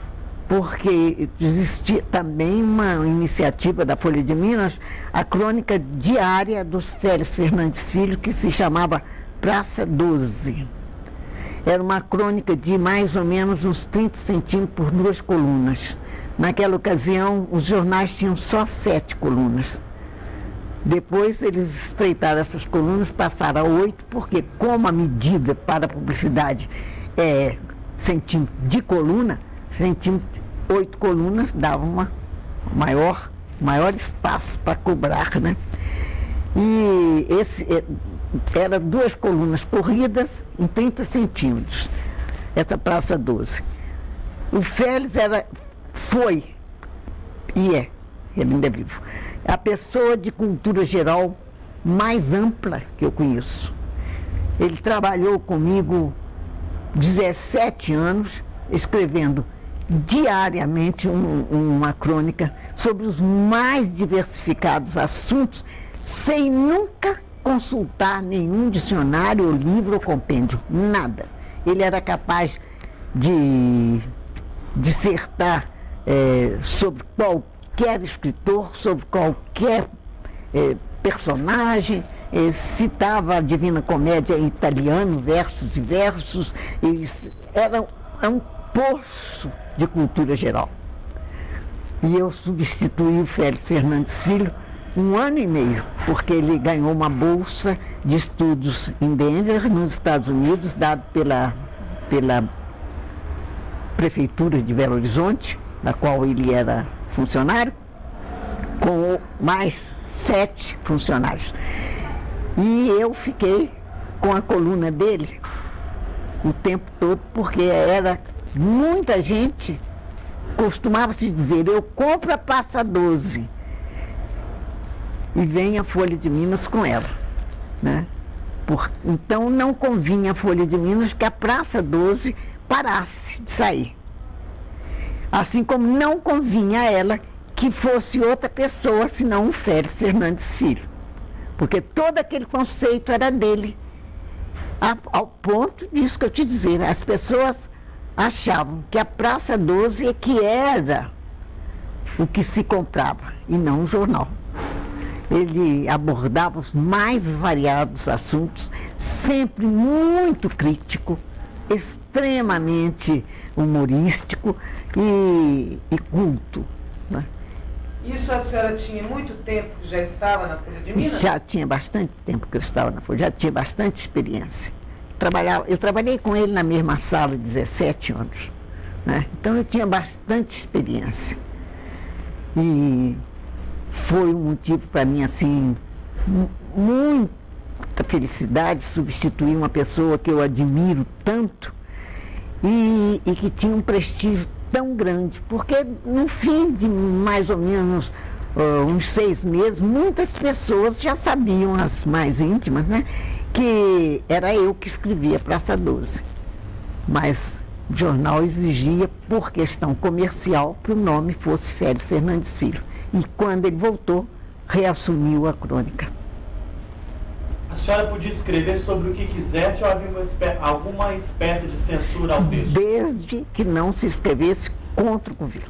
Porque existia também uma iniciativa da Folha de Minas, a crônica diária dos Félix Fernandes Filho, que se chamava Praça 12. Era uma crônica de mais ou menos uns 30 centímetros por 2 colunas. Naquela ocasião, os jornais tinham só 7 colunas. Depois eles estreitaram essas colunas, passaram a 8, porque como a medida para a publicidade é centímetro de coluna, 8 colunas davam uma maior espaço para cobrar, né? E era 2 colunas corridas em 30 centímetros, essa Praça 12. O Félix foi, e ele ainda é vivo, a pessoa de cultura geral mais ampla que eu conheço. Ele trabalhou comigo 17 anos, escrevendo diariamente uma crônica sobre os mais diversificados assuntos, sem nunca consultar nenhum dicionário, ou livro, ou compêndio, nada. Ele era capaz de dissertar sobre qualquer escritor, sobre qualquer personagem, citava a Divina Comédia em italiano, versos e versos, era um poço de cultura geral. E eu substituí o Félix Fernandes Filho 1 ano e meio, porque ele ganhou uma bolsa de estudos em Denver, nos Estados Unidos, dado pela Prefeitura de Belo Horizonte, da qual ele era funcionário, com mais 7 funcionários. E eu fiquei com a coluna dele o tempo todo, porque era muita gente, costumava se dizer, eu compro a Praça 12 e vem a Folha de Minas com ela, né? Então não convinha a Folha de Minas que a Praça 12 parasse de sair. Assim como não convinha a ela que fosse outra pessoa, senão o Félix Fernandes Filho. Porque todo aquele conceito era dele. Ao ponto disso que eu te dizer, as pessoas achavam que a Praça 12 é que era o que se comprava, e não o jornal. Ele abordava os mais variados assuntos, sempre muito crítico, extremamente humorístico e culto, né? Isso a senhora tinha muito tempo que já estava na Folha de Minas? Já tinha bastante tempo que eu estava na Folha, já tinha bastante experiência. Eu trabalhei com ele na mesma sala 17 anos, né? Então eu tinha bastante experiência. E foi um motivo para mim, assim, muita felicidade substituir uma pessoa que eu admiro tanto e que tinha um prestígio tão grande, porque no fim de mais ou menos uns 6 meses, muitas pessoas já sabiam, as mais íntimas, né, que era eu que escrevia Praça 12. Mas o jornal exigia, por questão comercial, que o nome fosse Félix Fernandes Filho. E quando ele voltou, reassumiu a crônica. A senhora podia escrever sobre o que quisesse ou havia alguma espécie de censura ao texto? Desde que não se escrevesse contra o governo,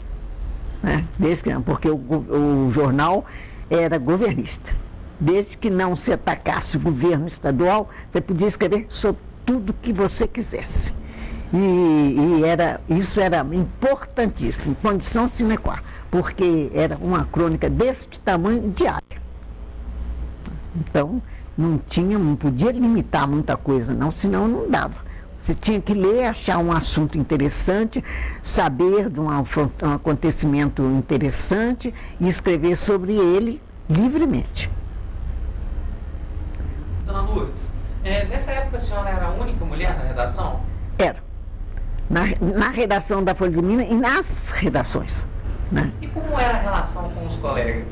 né? Desde que não, porque o jornal era governista. Desde que não se atacasse o governo estadual, você podia escrever sobre tudo que você quisesse. Isso era importantíssimo, condição sine qua, porque era uma crônica deste tamanho diária. Então, não podia limitar muita coisa, não, senão não dava. Você tinha que ler, achar um assunto interessante, saber de um acontecimento interessante e escrever sobre ele livremente. Dona Lourdes, nessa época a senhora era a única mulher na redação? Era. Na redação da Folha de Minas e nas redações. Né? E como era a relação com os colegas?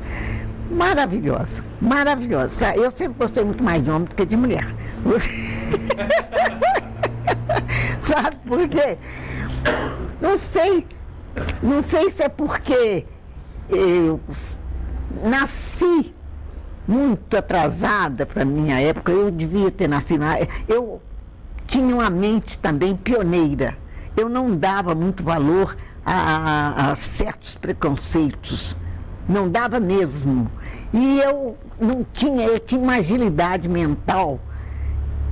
Maravilhosa, maravilhosa. Eu sempre gostei muito mais de homem do que de mulher. Sabe por quê? Não sei se é porque eu nasci muito atrasada para a minha época, eu devia ter nascido. Eu tinha uma mente também pioneira. Eu não dava muito valor a certos preconceitos. Não dava mesmo. E eu tinha uma agilidade mental,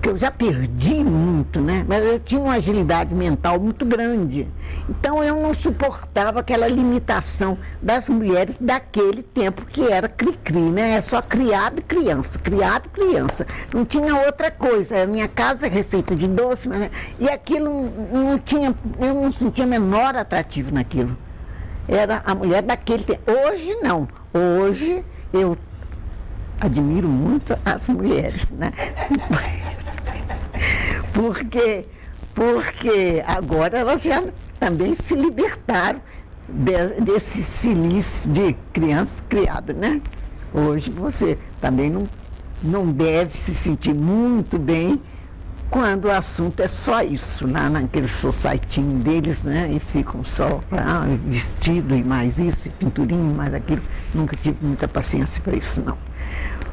que eu já perdi muito, né? Mas eu tinha uma agilidade mental muito grande. Então eu não suportava aquela limitação das mulheres daquele tempo que era cri-cri, né? É só criado e criança. Não tinha outra coisa. A minha casa é receita de doce, mas, e aquilo eu não sentia menor atrativo naquilo. Era a mulher daquele tempo. Hoje não. Hoje eu admiro muito as mulheres, né? Porque agora elas já também se libertaram desse cilício de criança criada, né? Hoje você também não deve se sentir muito bem quando o assunto é só isso, lá naquele societinho deles, né? E ficam só vestido e mais isso, e pinturinho, mais aquilo. Nunca tive muita paciência para isso, não.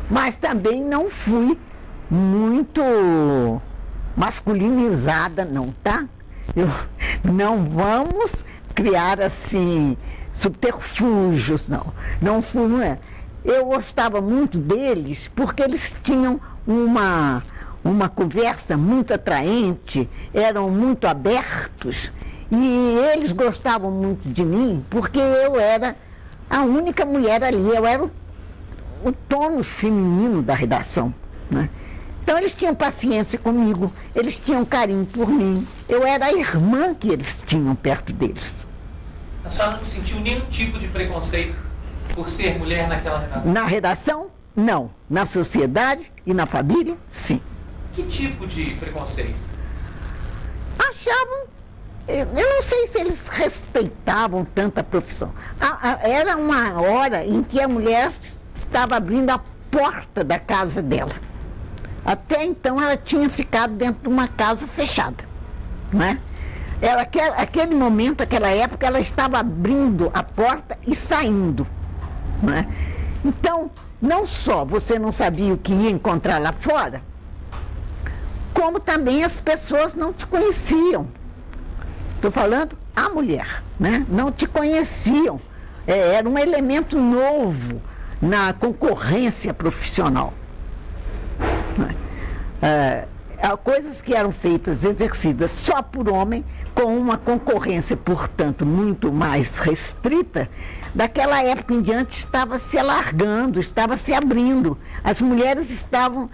Mas também não fui muito masculinizada, não, tá? Não vamos criar, assim, subterfúgios, não. Não fui, não é? Eu gostava muito deles porque eles tinham uma conversa muito atraente, eram muito abertos e eles gostavam muito de mim porque eu era a única mulher ali, eu era o tônus feminino da redação, né? Então eles tinham paciência comigo, eles tinham carinho por mim, eu era a irmã que eles tinham perto deles. A senhora não sentiu nenhum tipo de preconceito por ser mulher naquela redação? Na redação, não. Na sociedade e na família, sim. Que tipo de preconceito? Achavam, eu não sei se eles respeitavam tanto a profissão. Era uma hora em que a mulher estava abrindo a porta da casa dela. Até então ela tinha ficado dentro de uma casa fechada, não é? Aquele momento, aquela época, ela estava abrindo a porta e saindo, não é? Então, não só você não sabia o que ia encontrar lá fora, como também as pessoas não te conheciam. Estou falando a mulher, né? Não te conheciam. Era um elemento novo na concorrência profissional. Coisas que eram feitas, exercidas só por homem, com uma concorrência, portanto, muito mais restrita, daquela época em diante estava se alargando, estava se abrindo. As mulheres estavam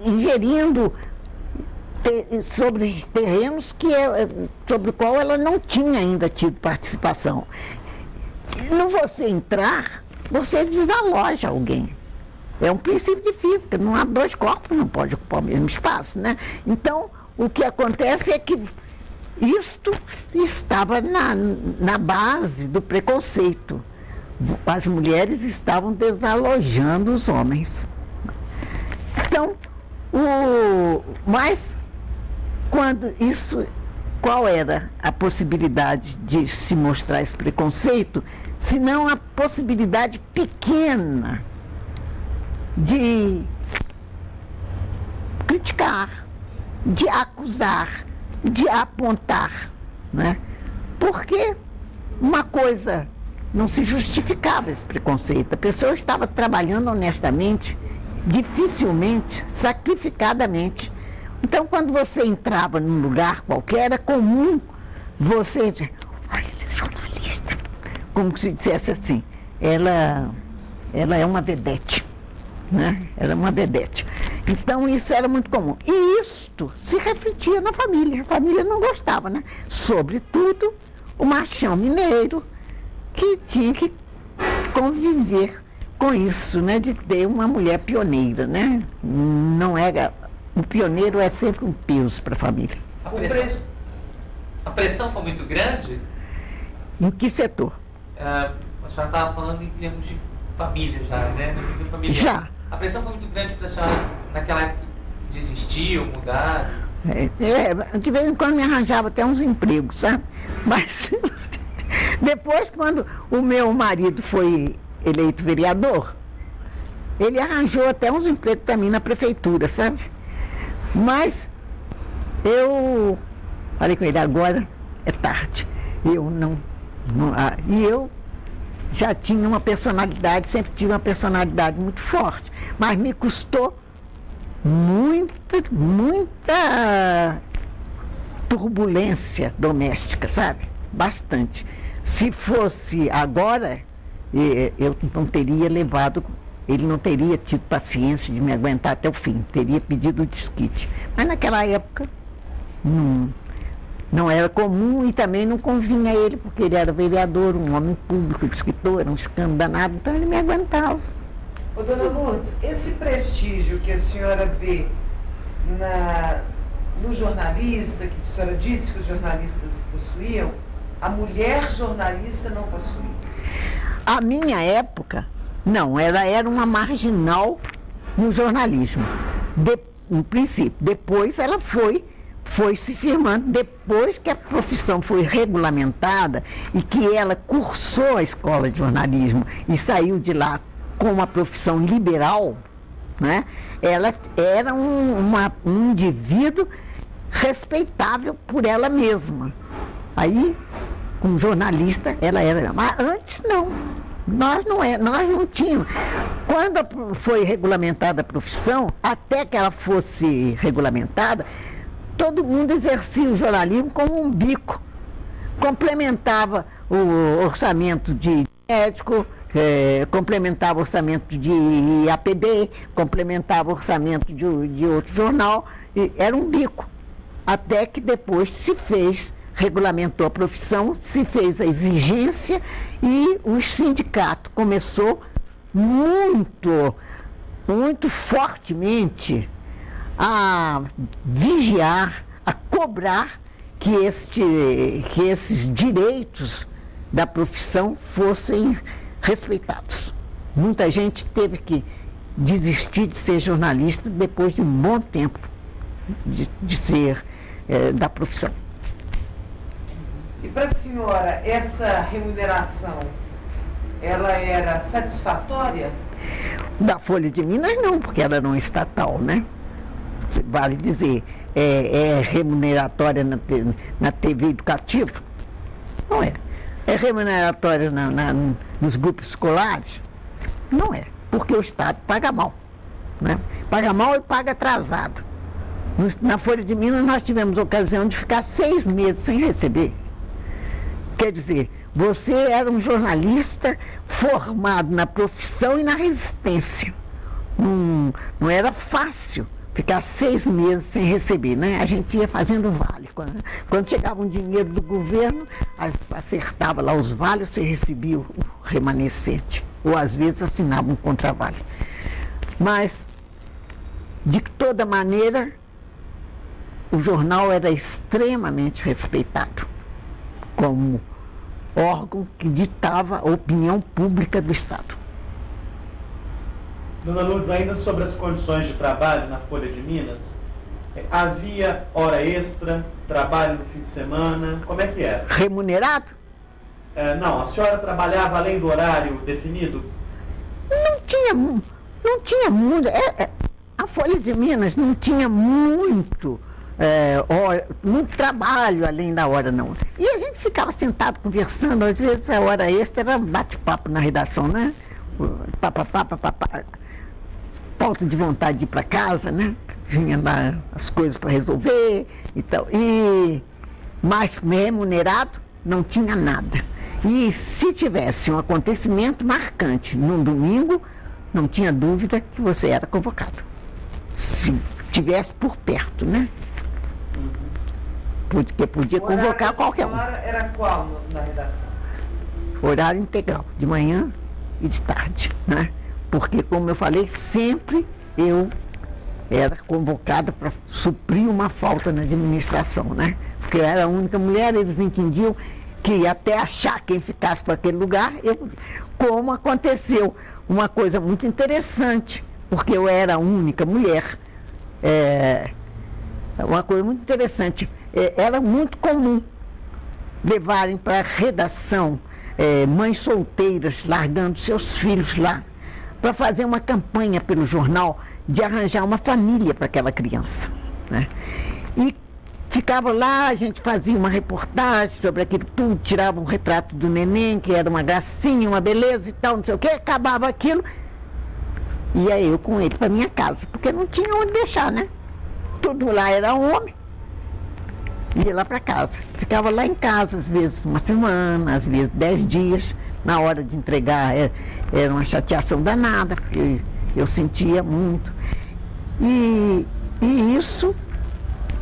ingerindo sobre terrenos sobre o qual ela não tinha ainda tido participação. No você entrar, você desaloja alguém. É um princípio de física, não há dois corpos, não pode ocupar o mesmo espaço, né? Então, o que acontece é que isto estava na base do preconceito. As mulheres estavam desalojando os homens. Então, mas quando isso, qual era a possibilidade de se mostrar esse preconceito, se não a possibilidade pequena de criticar, de acusar, de apontar, né? Porque uma coisa não se justificava esse preconceito. A pessoa estava trabalhando honestamente, dificilmente, sacrificadamente, Então, quando você entrava num lugar qualquer, era comum você dizer, olha, ele é jornalista. Como se dissesse assim, ela é uma vedete, né? Ela é uma vedete. Então, isso era muito comum. E isto se refletia na família. A família não gostava, né? Sobretudo o machão mineiro, que tinha que conviver com isso, né? De ter uma mulher pioneira, né? Não era... O pioneiro é sempre um peso para a família. A pressão foi muito grande? Em que setor? A senhora estava falando em termos de família já, né? No nível familiar. Já. A pressão foi muito grande para a senhora naquela época desistir ou mudar? De vez em quando me arranjava até uns empregos, sabe? Mas depois, quando o meu marido foi eleito vereador, ele arranjou até uns empregos para mim na prefeitura, sabe? Mas eu falei com ele, agora é tarde. E eu já tinha uma personalidade, sempre tive uma personalidade muito forte, mas me custou muita turbulência doméstica, sabe? Bastante. Se fosse agora, eu não teria levado, ele não teria tido paciência de me aguentar até o fim, teria pedido o desquite. Mas naquela época não era comum e também não convinha a ele, porque ele era vereador, um homem público, escritor, era um escândalo danado, então ele me aguentava. Ô, dona Lourdes, esse prestígio que a senhora vê no jornalista, que a senhora disse que os jornalistas possuíam, a mulher jornalista não possuía? A minha época, não, ela era uma marginal no jornalismo, no princípio. Depois ela foi se firmando, depois que a profissão foi regulamentada e que ela cursou a escola de jornalismo e saiu de lá com uma profissão liberal, né? Ela era um indivíduo respeitável por ela mesma. Aí, como jornalista, ela era. Mas antes não. Nós não tínhamos. Quando foi regulamentada a profissão, até que ela fosse regulamentada, todo mundo exercia o jornalismo como um bico. Complementava o orçamento de médico, complementava o orçamento de APB, complementava o orçamento de outro jornal, era um bico. Até que depois regulamentou a profissão, se fez a exigência e o sindicato começou muito fortemente a vigiar, a cobrar que esses direitos da profissão fossem respeitados. Muita gente teve que desistir de ser jornalista depois de um bom tempo de ser da profissão. E para a senhora, essa remuneração, ela era satisfatória? Da Folha de Minas não, porque ela não é estatal, né? Vale dizer, é remuneratória na TV educativa? Não é. É remuneratória nos grupos escolares? Não é, porque o Estado paga mal, né? Paga mal e paga atrasado. Na Folha de Minas nós tivemos a ocasião de ficar 6 meses sem receber. Quer dizer, você era um jornalista formado na profissão e na resistência. Não era fácil ficar 6 meses sem receber, né? A gente ia fazendo vale. Quando chegava um dinheiro do governo, acertava lá os vales, você recebia o remanescente. Ou às vezes assinava um contravale. Mas, de toda maneira, o jornal era extremamente respeitado como órgão que ditava a opinião pública do Estado. Dona Lourdes, ainda sobre as condições de trabalho na Folha de Minas, havia hora extra, trabalho no fim de semana, como é que era? Remunerado? Não, a senhora trabalhava além do horário definido? Não tinha muito. A Folha de Minas não tinha muito trabalho além da hora, não. E a gente ficava sentado conversando, às vezes a hora extra era bate-papo na redação, né? Falta de vontade de ir para casa, né? tinha lá as coisas para resolver e tal. E mais remunerado, não tinha nada. E se tivesse um acontecimento marcante num domingo, não tinha dúvida que você era convocado. Se estivesse por perto, né? Porque podia convocar qualquer um. O horário era qual na redação? Horário integral, de manhã e de tarde, né? Porque, como eu falei, sempre eu era convocada para suprir uma falta na administração, né? Porque eu era a única mulher, eles entendiam que até achar quem ficasse para aquele lugar, como aconteceu uma coisa muito interessante, porque eu era a única mulher, uma coisa muito interessante, era muito comum levarem para a redação mães solteiras largando seus filhos lá, para fazer uma campanha pelo jornal de arranjar uma família para aquela criança, né? E ficava lá, a gente fazia uma reportagem sobre aquilo tudo, tirava um retrato do neném, que era uma gracinha, uma beleza e tal, não sei o quê, acabava aquilo, ia eu com ele para minha casa, porque não tinha onde deixar, né? Tudo lá era homem, ia lá para casa. Ficava lá em casa, às vezes uma semana, às vezes 10 dias, na hora de entregar era uma chateação danada, porque eu sentia muito. E isso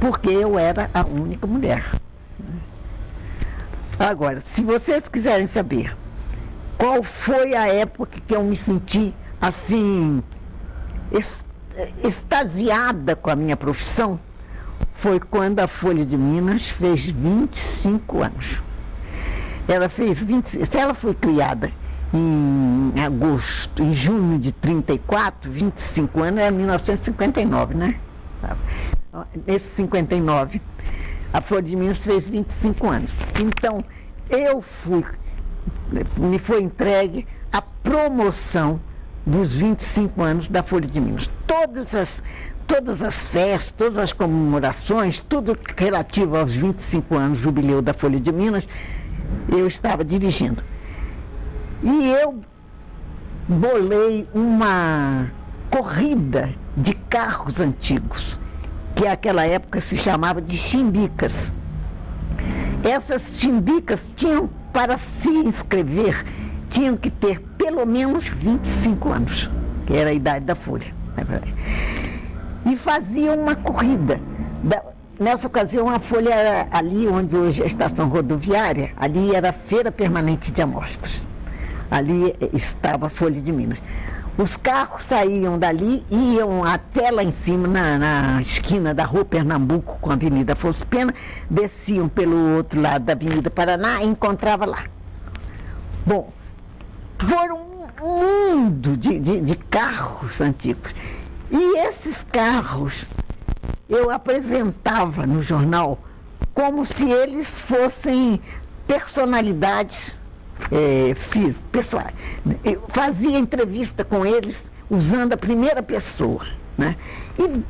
porque eu era a única mulher. Agora, se vocês quiserem saber qual foi a época que eu me senti assim, extasiada com a minha profissão, foi quando a Folha de Minas fez 25 anos. Ela fez 25, se ela foi criada em agosto, em junho de 34, 25 anos, era 1959, né? Nesse 59, a Folha de Minas fez 25 anos. Então, me foi entregue a promoção dos 25 anos da Folha de Minas. Todas as festas, todas as comemorações, tudo relativo aos 25 anos, jubileu da Folha de Minas, eu estava dirigindo. E eu bolei uma corrida de carros antigos, que naquela época se chamava de chimbicas. Essas chimbicas tinham, para se inscrever, tinham que ter pelo menos 25 anos, que era a idade da Folha. E faziam uma corrida. Nessa ocasião, a Folha era ali onde hoje é a estação rodoviária, ali era a Feira Permanente de Amostras. Ali estava a Folha de Minas. Os carros saíam dali e iam até lá em cima, na esquina da Rua Pernambuco com a Avenida Afonso Pena, desciam pelo outro lado da Avenida Paraná e encontrava lá. Bom, foram um mundo de carros antigos. E esses carros eu apresentava no jornal como se eles fossem personalidades pessoais. Eu fazia entrevista com eles usando a primeira pessoa, né? E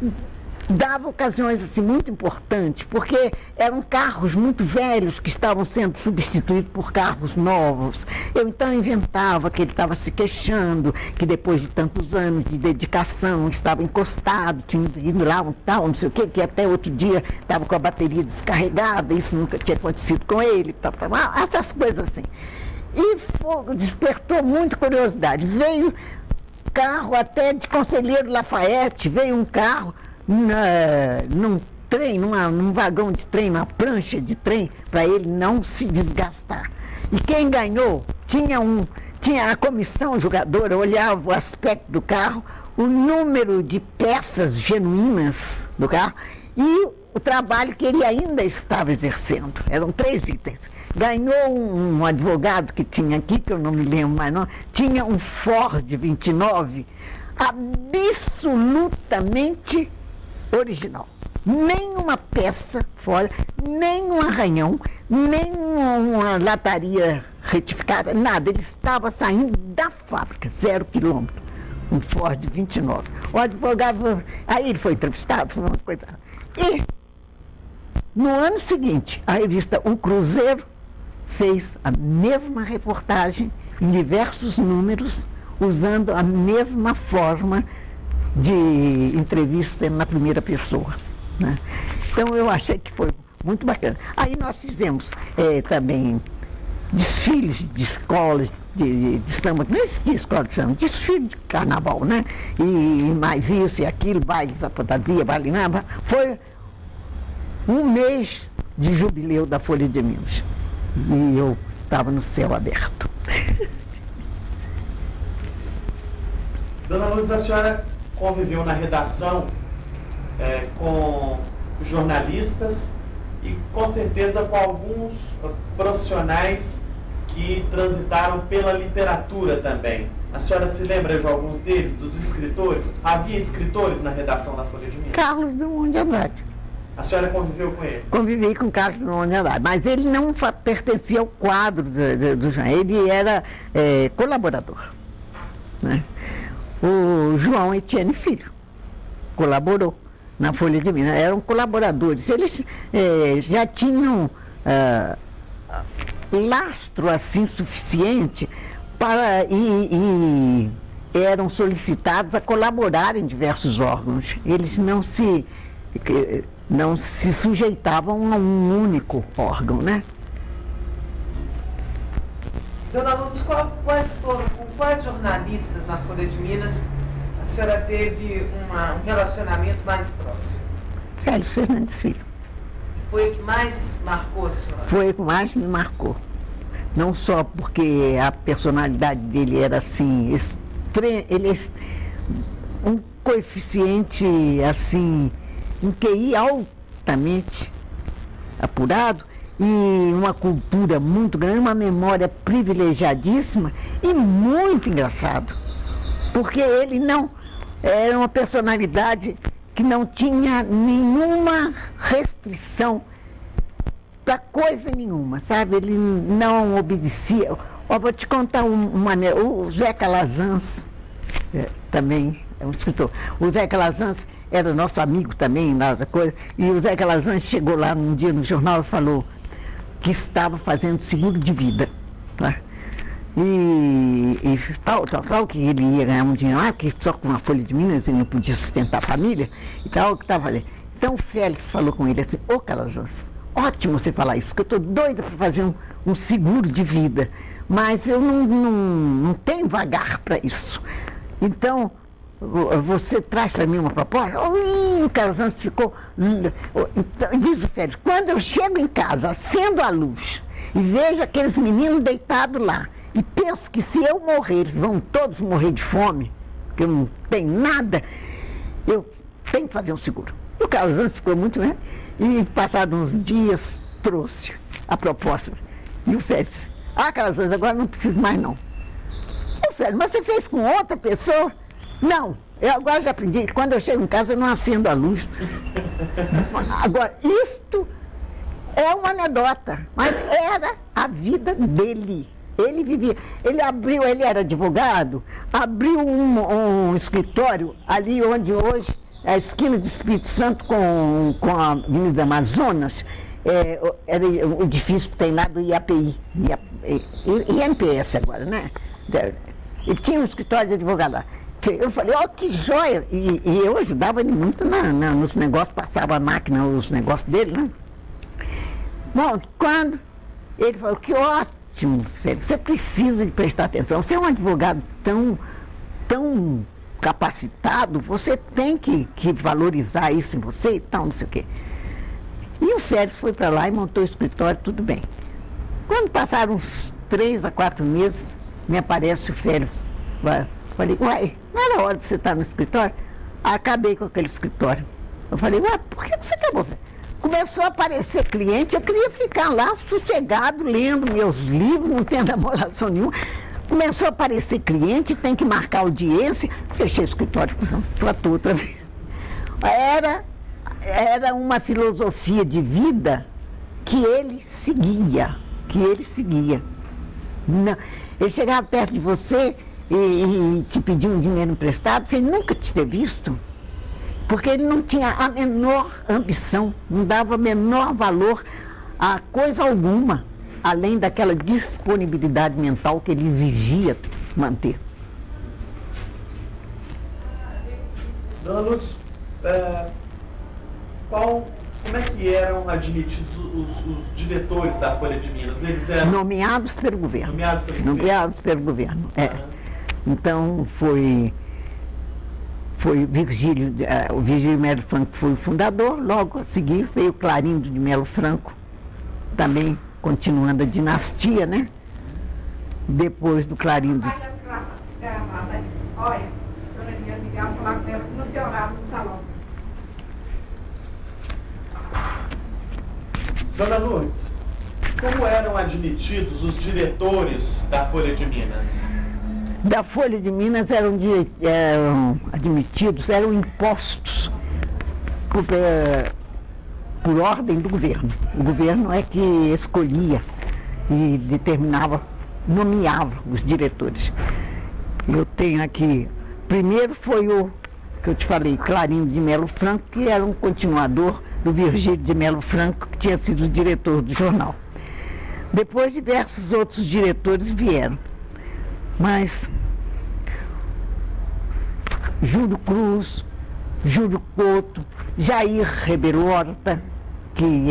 dava ocasiões assim, muito importantes, porque eram carros muito velhos que estavam sendo substituídos por carros novos. Eu então inventava que ele estava se queixando, que depois de tantos anos de dedicação estava encostado, tinha ido lá um tal, não sei o quê, que até outro dia estava com a bateria descarregada, isso nunca tinha acontecido com ele, essas coisas assim. E despertou muita curiosidade. Veio carro até de Conselheiro Lafayette, veio um carro num trem, num vagão de trem, numa prancha de trem, para ele não se desgastar. E quem ganhou, tinha a comissão jogadora, olhava o aspecto do carro, o número de peças genuínas do carro e o trabalho que ele ainda estava exercendo. Eram 3 itens. Ganhou um advogado que tinha aqui, que eu não me lembro mais não, tinha um Ford 29, absolutamente original. Nem uma peça fora, nem um arranhão, nem uma lataria retificada, nada. Ele estava saindo da fábrica, 0 quilômetro, um Ford 29. O advogado, aí ele foi entrevistado, foi uma coisa. E no ano seguinte, a revista O Cruzeiro fez a mesma reportagem em diversos números, usando a mesma forma de entrevista na primeira pessoa, né? Então eu achei que foi muito bacana. Aí nós fizemos também desfiles de escolas de samba, nem existia escola de samba, desfile de carnaval, né? E mais isso e aquilo, bailes da fantasia, baile nada. Foi um mês de jubileu da Folha de Minas. E eu estava no céu aberto. Dona Lourdes, a senhora conviveu na redação com jornalistas e com certeza com alguns profissionais que transitaram pela literatura também. A senhora se lembra de alguns deles, dos escritores? Havia escritores na redação da Folha de Minas? Carlos Drummond de Andrade. A senhora conviveu com ele? Convivi com Carlos Drummond de Andrade, mas ele não pertencia ao quadro do João, ele era colaborador, né? O João Etienne Filho colaborou na Folha de Minas, eram colaboradores. Eles já tinham lastro assim suficiente para e eram solicitados a colaborar em diversos órgãos. Eles não se sujeitavam a um único órgão, né? Dona Lourdes, com quais jornalistas na Folha de Minas a senhora teve um relacionamento mais próximo? Félix Fernandes Filho. Foi o que mais marcou a senhora? Foi o que mais me marcou. Não só porque a personalidade dele era assim, ele é um coeficiente assim, um QI altamente apurado e uma cultura muito grande, uma memória privilegiadíssima e muito engraçado. Porque ele não era uma personalidade que não tinha nenhuma restrição para coisa nenhuma, sabe? Ele não obedecia. Vou te contar o Zé Calazans, também é um escritor. O Zé Calazans era nosso amigo também, nada coisa, e o Zé Calazans chegou lá um dia no jornal e falou que estava fazendo seguro de vida, tá? E tal, que ele ia ganhar um dinheiro lá, que só com uma Folha de Minas ele não podia sustentar a família, e tal, que estava fazendo. Então o Félix falou com ele assim: ô Calazans, ótimo você falar isso, que eu estou doida para fazer um seguro de vida, mas eu não tenho vagar para isso. Então, você traz para mim uma proposta? O Calazans ficou... Então, diz o Félix, quando eu chego em casa, acendo a luz e vejo aqueles meninos deitados lá, e penso que se eu morrer, eles vão todos morrer de fome, porque eu não tenho nada, eu tenho que fazer um seguro. E o Calazans ficou muito bem, e passados uns dias trouxe a proposta. E o Félix, Calazans, agora não preciso mais não. O Félix, mas você fez com outra pessoa? Não, eu agora já aprendi que quando eu chego em casa eu não acendo a luz. Agora, isto é uma anedota, mas era a vida dele. Ele vivia, ele era advogado, abriu um escritório ali onde hoje é a esquina de Espírito Santo com a Avenida Amazonas, era o edifício que tem lá do IAPI, INPS agora, né? Ele tinha um escritório de advogado lá. Eu falei, que joia! E eu ajudava ele muito nos negócios, passava a máquina, os negócios dele, né? Bom, quando ele falou, que ótimo, Félix, você precisa de prestar atenção, você é um advogado tão capacitado, você tem que valorizar isso em você e tal, não sei o quê. E o Félix foi para lá e montou o escritório, tudo bem. Quando passaram uns 3 a 4 meses, me aparece o Félix. Falei, não era hora de você estar no escritório? Acabei com aquele escritório. Eu falei, por que você acabou? Começou a aparecer cliente, eu queria ficar lá sossegado, lendo meus livros, não tendo namoração nenhuma. Começou a aparecer cliente, tem que marcar audiência, fechei o escritório, tratou outra vez. Era uma filosofia de vida que ele seguia, Não, ele chegava perto de você e te pedia um dinheiro emprestado, sem nunca te ter visto, porque ele não tinha a menor ambição, não dava menor valor a coisa alguma, além daquela disponibilidade mental que ele exigia manter. Dona Lourdes, como é que eram admitidos os diretores da Folha de Minas? Eles eram nomeados pelo governo. nomeados pelo governo? Nomeados pelo governo, é. Então foi o Virgílio Melo Franco foi o fundador, logo a seguir veio o Clarindo de Melo Franco, também continuando a dinastia, né? Depois do Clarindo. Olha, a senhora ia ligar e falar com ela que não tem horário no salão. Dona Lourdes, como eram admitidos os diretores da Folha de Minas? Da Folha de Minas eram admitidos, eram impostos por ordem do governo. O governo é que escolhia e determinava, nomeava os diretores. Eu tenho aqui, primeiro foi o que eu te falei, Clarindo de Melo Franco, que era um continuador do Virgílio de Melo Franco, que tinha sido o diretor do jornal. Depois diversos outros diretores vieram, mas Júlio Cruz, Júlio Couto, Jair Ribeiro Horta, que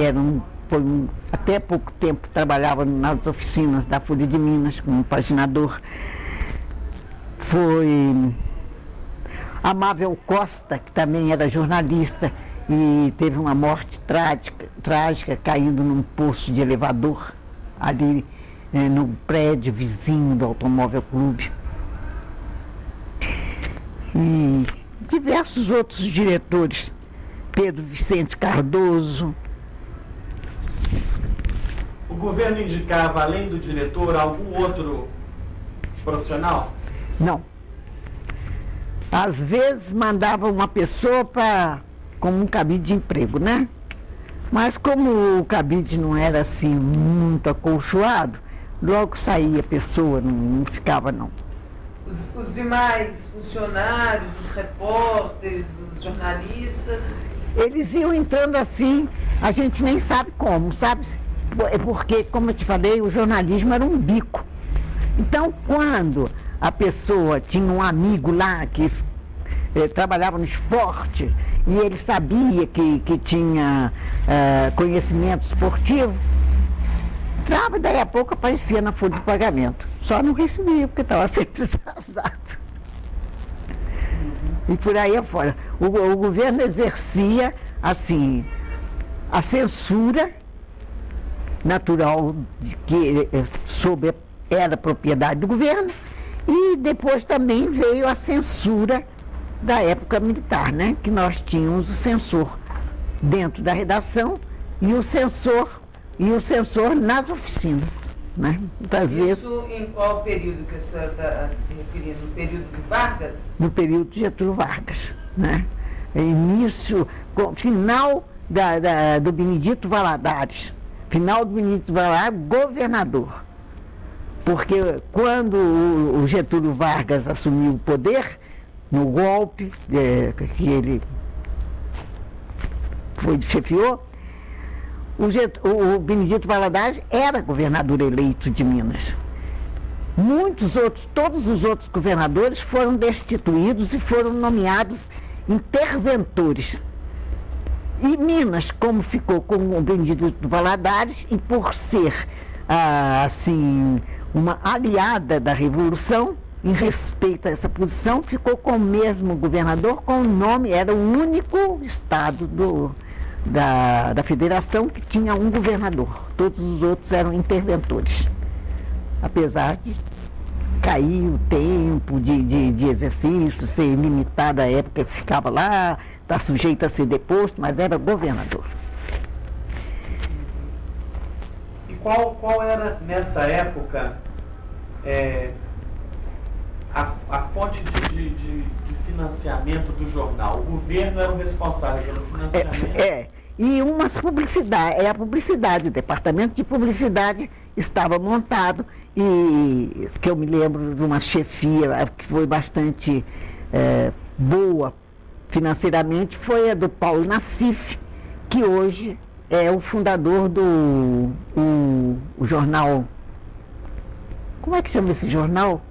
até pouco tempo trabalhava nas oficinas da Folha de Minas como paginador. Foi Amável Costa, que também era jornalista e teve uma morte trágica caindo num poço de elevador ali no prédio vizinho do Automóvel Clube. E diversos outros diretores, Pedro Vicente Cardoso. O governo indicava, além do diretor, algum outro profissional? Não. Às vezes mandava uma pessoa como um cabide de emprego, né? Mas como o cabide não era assim muito acolchoado, logo saía a pessoa, não ficava não. Os demais funcionários, os repórteres, os jornalistas? Eles iam entrando assim, a gente nem sabe como, sabe? Porque, como eu te falei, o jornalismo era um bico. Então, quando a pessoa tinha um amigo lá que trabalhava no esporte e ele sabia que tinha conhecimento esportivo, entrava e daí a pouco aparecia na folha de pagamento. Só não recebia, porque estava sempre atrasado. E por aí afora. O governo exercia, assim, a censura natural de que era propriedade do governo, e depois também veio a censura da época militar, né? Que nós tínhamos o censor dentro da redação e o censor nas oficinas, né? Muitas vezes. Isso em qual período que a senhora está se referindo? No período de Vargas? No período de Getúlio Vargas, né? Final do Benedito Valadares. Final do Benedito Valadares, governador. Porque quando o Getúlio Vargas assumiu o poder, no golpe que ele chefiou, o Benedito Valadares era governador eleito de Minas. Todos os outros governadores foram destituídos e foram nomeados interventores. E Minas, como ficou com o Benedito Valadares, e por ser, assim, uma aliada da Revolução, em respeito a essa posição, ficou com o mesmo governador, com o nome, era o único estado da federação que tinha um governador. Todos os outros eram interventores. Apesar de cair o tempo de exercício, ser limitado à época que ficava lá, está sujeito a ser deposto, mas era governador. E qual era, nessa época, a fonte de financiamento do jornal? O governo era o responsável pelo financiamento? E umas publicidade, a publicidade, o departamento de publicidade estava montado, e que eu me lembro de uma chefia que foi bastante boa financeiramente, foi a do Paulo Nassif, que hoje é o fundador do jornal. Como é que chama esse jornal?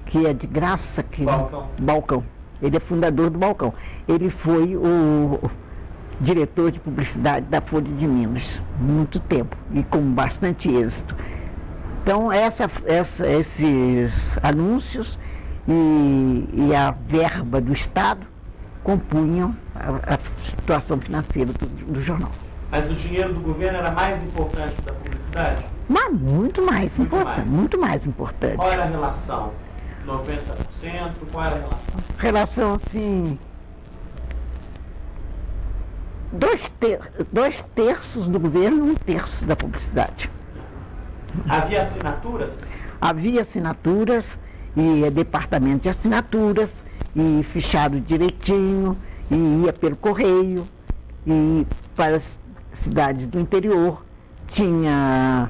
Que é de graça? Balcão. Balcão. Ele é fundador do Balcão. Ele foi o diretor de publicidade da Folha de Minas, muito tempo, e com bastante êxito. Então, esses anúncios e a verba do Estado compunham a situação financeira do jornal. Mas o dinheiro do governo era mais importante da publicidade? Mas muito mais importante, muito mais importante. Qual era a relação? 90%? Qual era a relação? Relação assim, 2/3 do governo e 1/3 da publicidade. Havia assinaturas? Havia assinaturas e departamento de assinaturas e fichado direitinho e ia pelo correio e para as cidades do interior tinha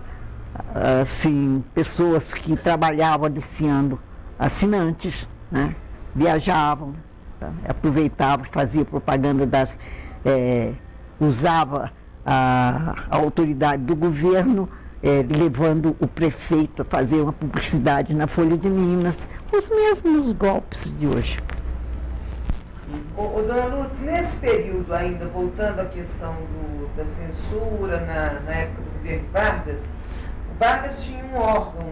assim pessoas que trabalhavam aliciando assinantes, né? Viajavam, tá? Aproveitavam, faziam propaganda usava a autoridade do governo, levando o prefeito a fazer uma publicidade na Folha de Minas, os mesmos golpes de hoje. Dona Lourdes, nesse período ainda, voltando à questão da censura, na época do governo Vargas, o Vargas tinha um órgão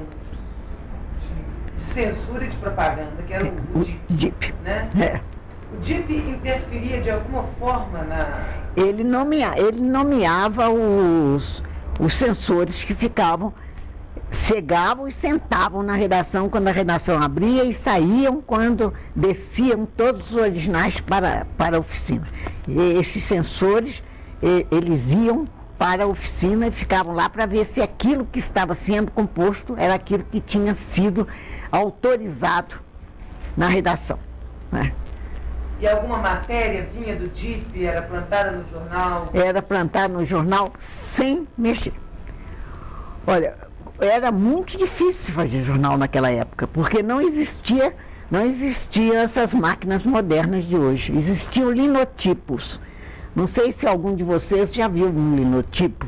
de censura e de propaganda, que era o DIP, né? O DIP interferia de alguma forma na... Ele nomeava os censores que chegavam e sentavam na redação quando a redação abria e saíam quando desciam todos os originais para a oficina. E esses censores, eles iam para a oficina e ficavam lá para ver se aquilo que estava sendo composto era aquilo que tinha sido autorizado na redação, né? E alguma matéria vinha do DIP, era plantada no jornal? Era plantada no jornal sem mexer. Olha, era muito difícil fazer jornal naquela época, porque não existiam essas máquinas modernas de hoje. Existiam linotipos. Não sei se algum de vocês já viu um linotipo.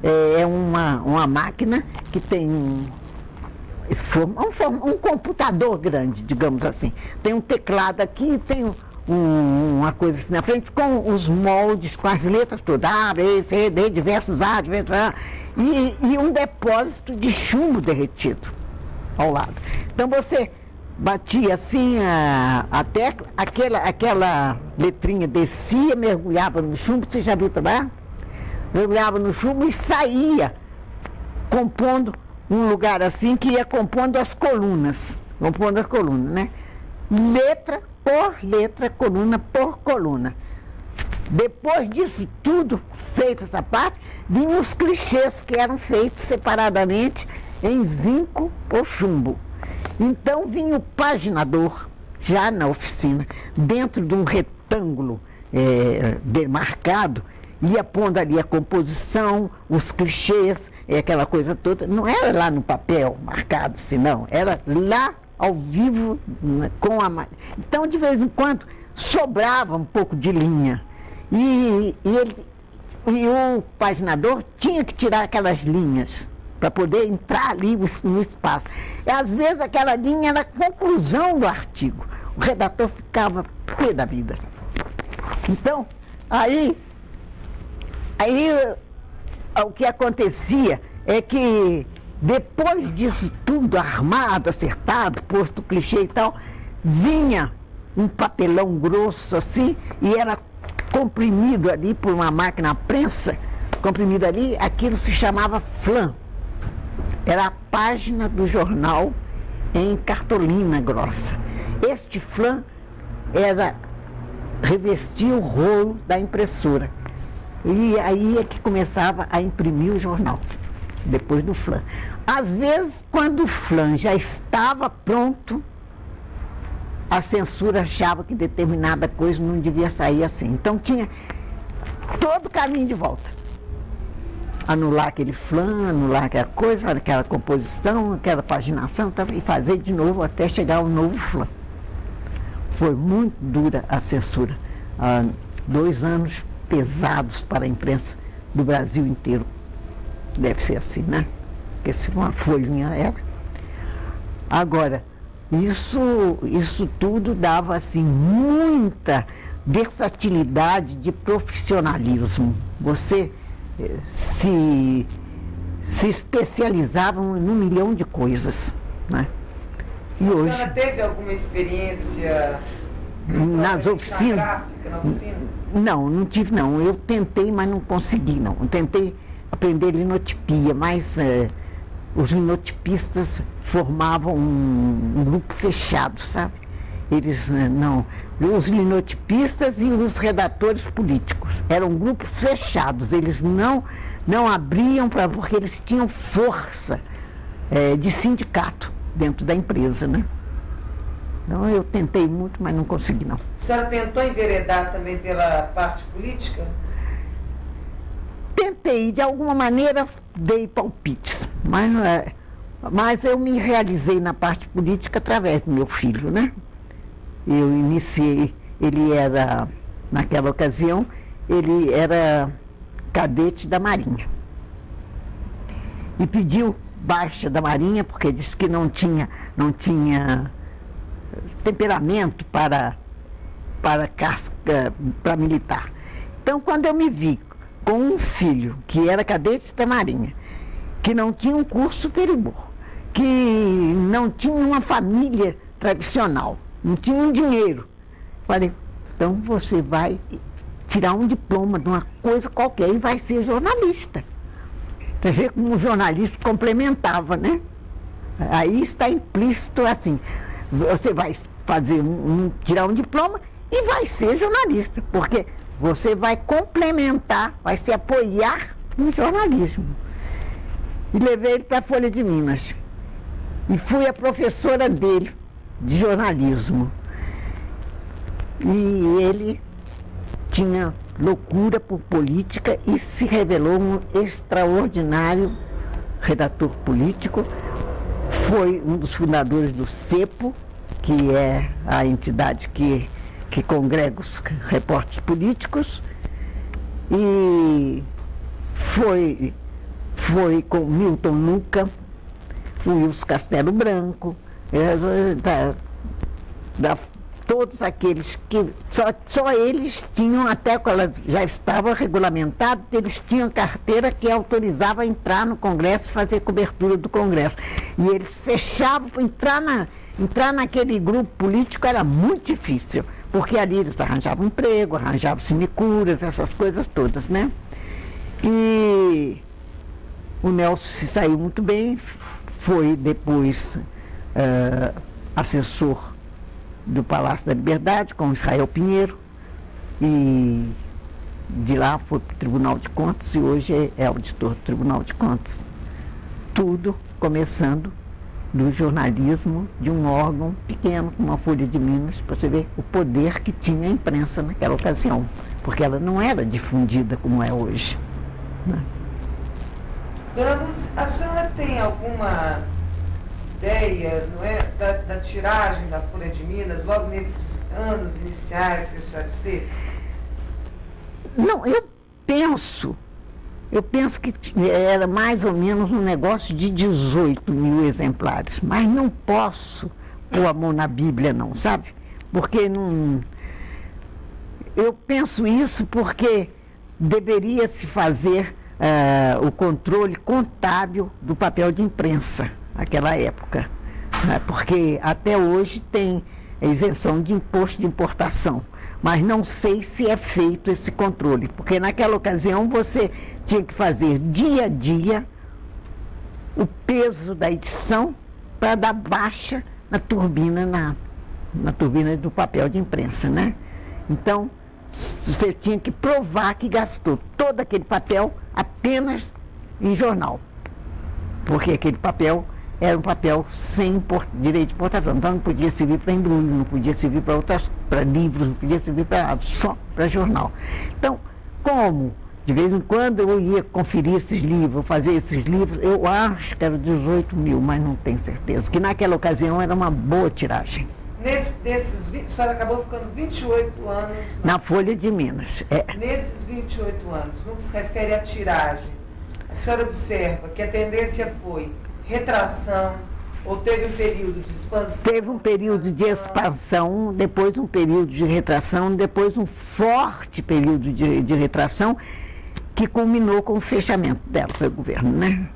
É uma máquina que tem um computador grande, digamos assim. Tem um teclado aqui, tem uma coisa assim na frente, com os moldes, com as letras todas, A, B, C, D, diversos A, diversos A, e um depósito de chumbo derretido ao lado. Então você batia assim a tecla, aquela letrinha descia, mergulhava no chumbo, você já viu também? Mergulhava no chumbo e saía compondo um lugar assim que ia compondo as colunas, né? Letra por letra, coluna por coluna. Depois disso tudo, feita essa parte, vinham os clichês que eram feitos separadamente em zinco ou chumbo. Então vinha o paginador, já na oficina, dentro de um retângulo demarcado, ia pondo ali a composição, os clichês, aquela coisa toda. Não era lá no papel marcado, senão, era lá ao vivo com a máquina. Então, de vez em quando, sobrava um pouco de linha. E o paginador tinha que tirar aquelas linhas para poder entrar ali no espaço. E, às vezes, aquela linha era a conclusão do artigo. O redator ficava pé da vida. Então, aí o que acontecia é que, depois disso tudo armado, acertado, posto clichê e tal, vinha um papelão grosso assim, e era comprimido ali por uma máquina a prensa, comprimido ali, aquilo se chamava flan. Era a página do jornal em cartolina grossa. Este flan revestia o rolo da impressora. E aí é que começava a imprimir o jornal, depois do flan. Às vezes, quando o flan já estava pronto, a censura achava que determinada coisa não devia sair assim. Então tinha todo o caminho de volta. Anular aquele flan, anular aquela coisa, aquela composição, aquela paginação, e fazer de novo até chegar ao novo flan. Foi muito dura a censura. 2 anos pesados para a imprensa do Brasil inteiro. Deve ser assim, né? Porque se uma folhinha era. Agora, Isso tudo dava assim muita versatilidade de profissionalismo. Você se especializava num milhão de coisas, né? E A hoje, senhora teve alguma experiência nas oficinas? gráfica, na oficina? Não tive não. Eu tentei, mas não consegui não. Eu tentei aprender linotipia, mas os linotipistas formavam um grupo fechado, sabe? Eles não. Os linotipistas e os redatores políticos eram grupos fechados. Eles não abriam porque eles tinham força de sindicato dentro da empresa, né? Então eu tentei muito, mas não consegui não. A senhora tentou enveredar também pela parte política? Tentei, de alguma maneira dei palpites, mas eu me realizei na parte política através do meu filho, né? Eu iniciei, naquela ocasião, ele era cadete da Marinha. E pediu baixa da Marinha, porque disse que não tinha temperamento para casca, para militar. Então, quando eu me vi com um filho que era cadete da Marinha, que não tinha um curso superior, que não tinha uma família tradicional, não tinha um dinheiro, falei, então você vai tirar um diploma de uma coisa qualquer e vai ser jornalista. Você vê como o jornalista complementava, né? Aí está implícito assim, você vai fazer tirar um diploma e vai ser jornalista, porque você vai complementar, vai se apoiar no jornalismo. E levei ele para a Folha de Minas. E fui a professora dele, de jornalismo. E ele tinha loucura por política e se revelou um extraordinário redator político. Foi um dos fundadores do CEPO, que é a entidade que congrega os repórteres políticos, e foi com Milton Luca, Wilson Castelo Branco, todos aqueles que só eles tinham, até quando ela já estava regulamentado, eles tinham carteira que autorizava a entrar no Congresso e fazer cobertura do Congresso. E eles fechavam, entrar naquele grupo político era muito difícil, porque ali eles arranjavam emprego, arranjavam sinecuras, essas coisas todas, né? E o Nelson se saiu muito bem, foi depois assessor do Palácio da Liberdade com Israel Pinheiro, e de lá foi para o Tribunal de Contas e hoje é auditor do Tribunal de Contas. Tudo começando do jornalismo de um órgão pequeno, como a Folha de Minas, para você ver o poder que tinha a imprensa naquela ocasião, porque ela não era difundida como é hoje, né? Dona Lourdes, a senhora tem alguma ideia, não é, da tiragem da Folha de Minas, logo nesses anos iniciais que a senhora esteve? Não, eu penso que era mais ou menos um negócio de 18 mil exemplares, mas não posso pôr a mão na Bíblia não, sabe? Porque não... Eu penso isso porque deveria se fazer o controle contábil do papel de imprensa naquela época, né? Porque até hoje tem isenção de imposto de importação, mas não sei se é feito esse controle, porque naquela ocasião você tinha que fazer dia a dia o peso da edição para dar baixa na turbina, na turbina do papel de imprensa, né? Então, você tinha que provar que gastou todo aquele papel apenas em jornal, porque aquele papel era um papel sem direito de importação, então não podia servir para embrulho, não podia servir para livros, não podia servir para nada, só para jornal. Então, como de vez em quando eu ia conferir esses livros, fazer esses livros, eu acho que era 18 mil, mas não tenho certeza, que naquela ocasião era uma boa tiragem. A senhora acabou ficando 28 anos... Na Folha de Minas. Nesses 28 anos, no que se refere à tiragem, a senhora observa que a tendência foi retração, Ou teve um período de expansão? Teve um período de expansão, depois um período de retração, depois um forte período de retração, que culminou com o fechamento dela pelo governo, né?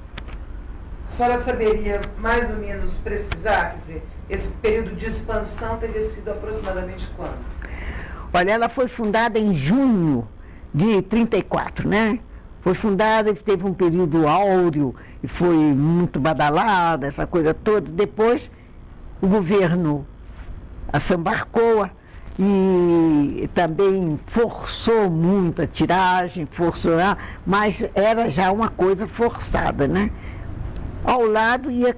A senhora saberia mais ou menos precisar, quer dizer, esse período de expansão teria sido aproximadamente quando? Olha, ela foi fundada em junho de 34, né? Foi fundada e teve um período áureo, e foi muito badalada, essa coisa toda. Depois, o governo assambarcou e também forçou muito a tiragem, mas era já uma coisa forçada, né? Ao lado ia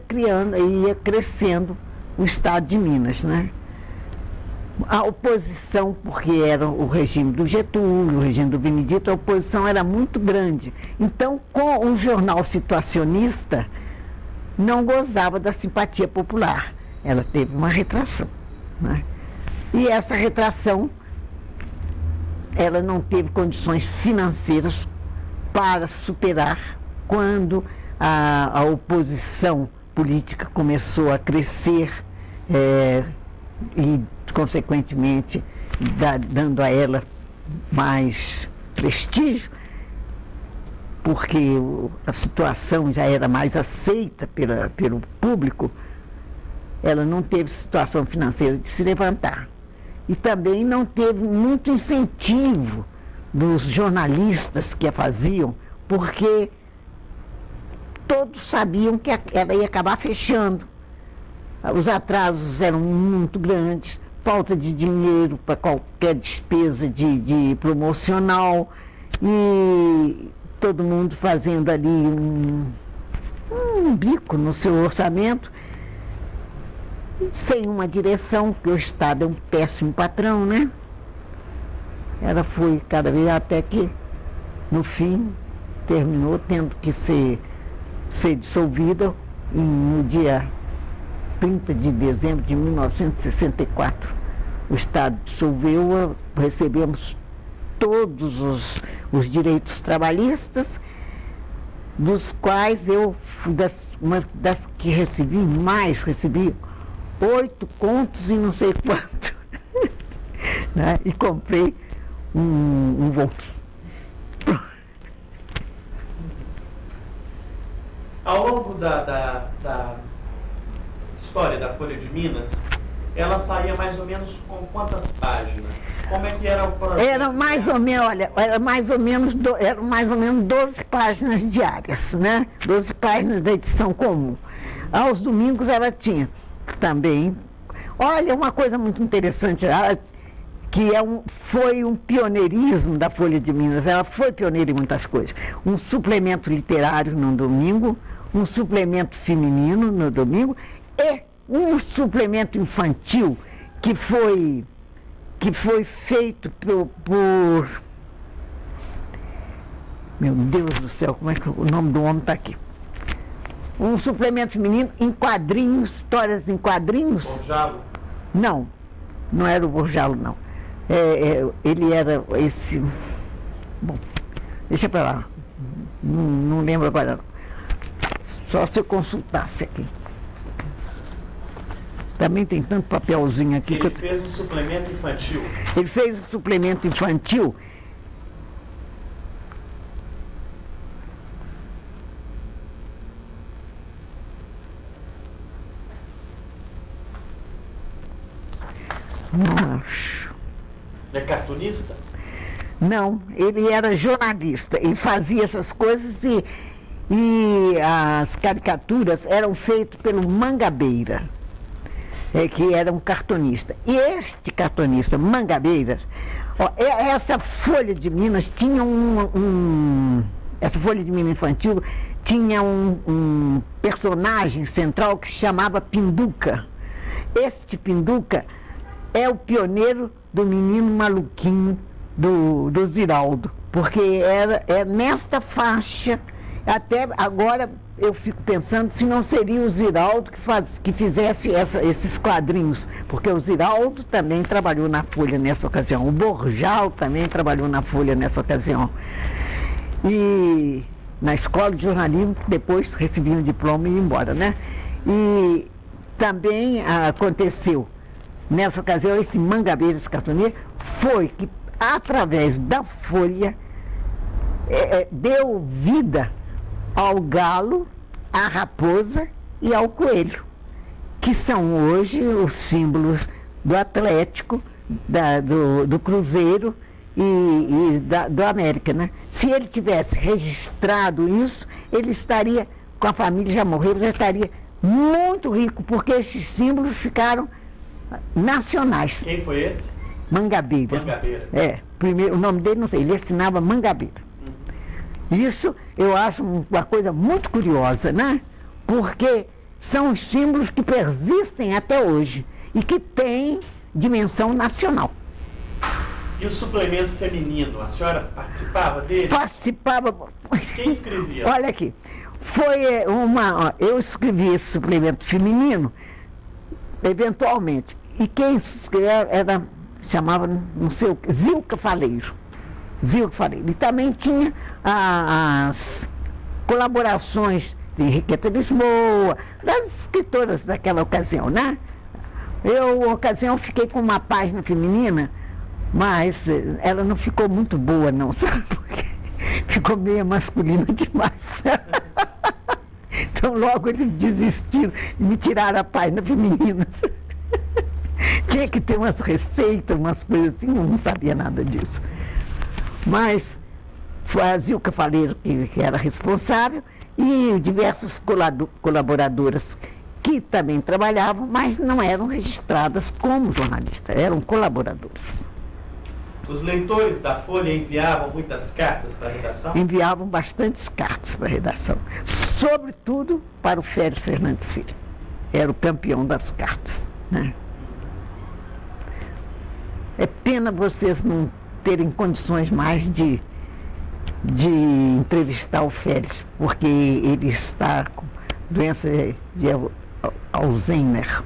crescendo o estado de Minas, né? A oposição, porque era o regime do Getúlio, o regime do Benedito, a oposição era muito grande. Então, com o jornal situacionista, não gozava da simpatia popular. Ela teve uma retração, né? E essa retração, ela não teve condições financeiras para superar quando a oposição política começou a crescer e, consequentemente, dando a ela mais prestígio, porque a situação já era mais aceita pelo público. Ela não teve situação financeira de se levantar. E também não teve muito incentivo dos jornalistas que a faziam, porque todos sabiam que ela ia acabar fechando. Os atrasos eram muito grandes, falta de dinheiro para qualquer despesa de promocional, e todo mundo fazendo ali um bico no seu orçamento, sem uma direção, porque o Estado é um péssimo patrão, né? Ela foi cada vez até que, no fim, terminou tendo que ser dissolvida no dia 30 de dezembro de 1964. O Estado dissolveu, recebemos todos os direitos trabalhistas, dos quais eu, uma das que recebi 8 contos e não sei quanto. Né? E comprei um Volks. Ao longo da história da Folha de Minas, ela saía mais ou menos com quantas páginas? Como é que era o projeto? Eram mais ou menos 12 páginas diárias, né? 12 páginas da edição comum. Aos domingos ela tinha também. Olha, uma coisa muito interessante, que foi um pioneirismo da Folha de Minas. Ela foi pioneira em muitas coisas. Um suplemento literário no domingo, um suplemento feminino no domingo e um suplemento infantil que foi feito por... Meu Deus do céu, como é que o nome do homem está aqui? Um suplemento feminino em quadrinhos, histórias em quadrinhos. Borjalo? Não era o Borjalo, não. Ele era esse... Bom, deixa para lá. Não lembro agora, não. Só se eu consultasse aqui. Também tem tanto papelzinho aqui. Ele fez um suplemento infantil. Ele fez um suplemento infantil. Não acho. Ele é cartunista? Não, ele era jornalista. Ele fazia essas coisas e as caricaturas eram feitas pelo Mangabeira, que era um cartunista. E este cartunista, Mangabeiras, essa Folha de Minas tinha essa Folha de Minas infantil tinha um personagem central que se chamava Pinduca. Este Pinduca é o pioneiro do menino maluquinho do Ziraldo, porque é nesta faixa. Até agora eu fico pensando se não seria o Ziraldo que fizesse esses quadrinhos, porque o Ziraldo também trabalhou na Folha nessa ocasião, o Borjal também trabalhou na Folha nessa ocasião. E na escola de jornalismo, depois recebi um diploma e ia embora, né? E também aconteceu, nessa ocasião, esse Mangabeiras Cartoneiro foi que, através da Folha, deu vida ao galo, à raposa e ao coelho, que são hoje os símbolos do Atlético, do Cruzeiro e do América, né? Se ele tivesse registrado isso, ele estaria, com a família já morreu, já estaria muito rico, porque esses símbolos ficaram nacionais. Quem foi esse? Mangabeira. Mangabeira. Primeiro, o nome dele não sei, ele assinava Mangabeira. Isso eu acho uma coisa muito curiosa, né? Porque são os símbolos que persistem até hoje e que têm dimensão nacional. E o suplemento feminino, a senhora participava dele? Participava. Quem escrevia? Olha aqui, eu escrevi esse suplemento feminino, eventualmente, e quem escrevia chamava, não sei o que, Zilka Faleiro. E também tinha as colaborações de Henriqueta Lisboa, das escritoras daquela ocasião, né? Eu, na ocasião, fiquei com uma página feminina, mas ela não ficou muito boa, não, sabe? Porque ficou meio masculina demais. Então logo eles desistiram e me tiraram a página feminina. Tinha que ter umas receitas, umas coisas assim, eu não sabia nada disso. Mas foi a Zilka Faleiro que era responsável e diversas colaboradoras que também trabalhavam, mas não eram registradas como jornalistas, eram colaboradoras. Os leitores da Folha enviavam muitas cartas para a redação? Enviavam bastantes cartas para a redação, sobretudo para o Félix Fernandes Filho. Era o campeão das cartas, né? É pena vocês não terem condições mais de entrevistar o Félix, porque ele está com doença de Alzheimer.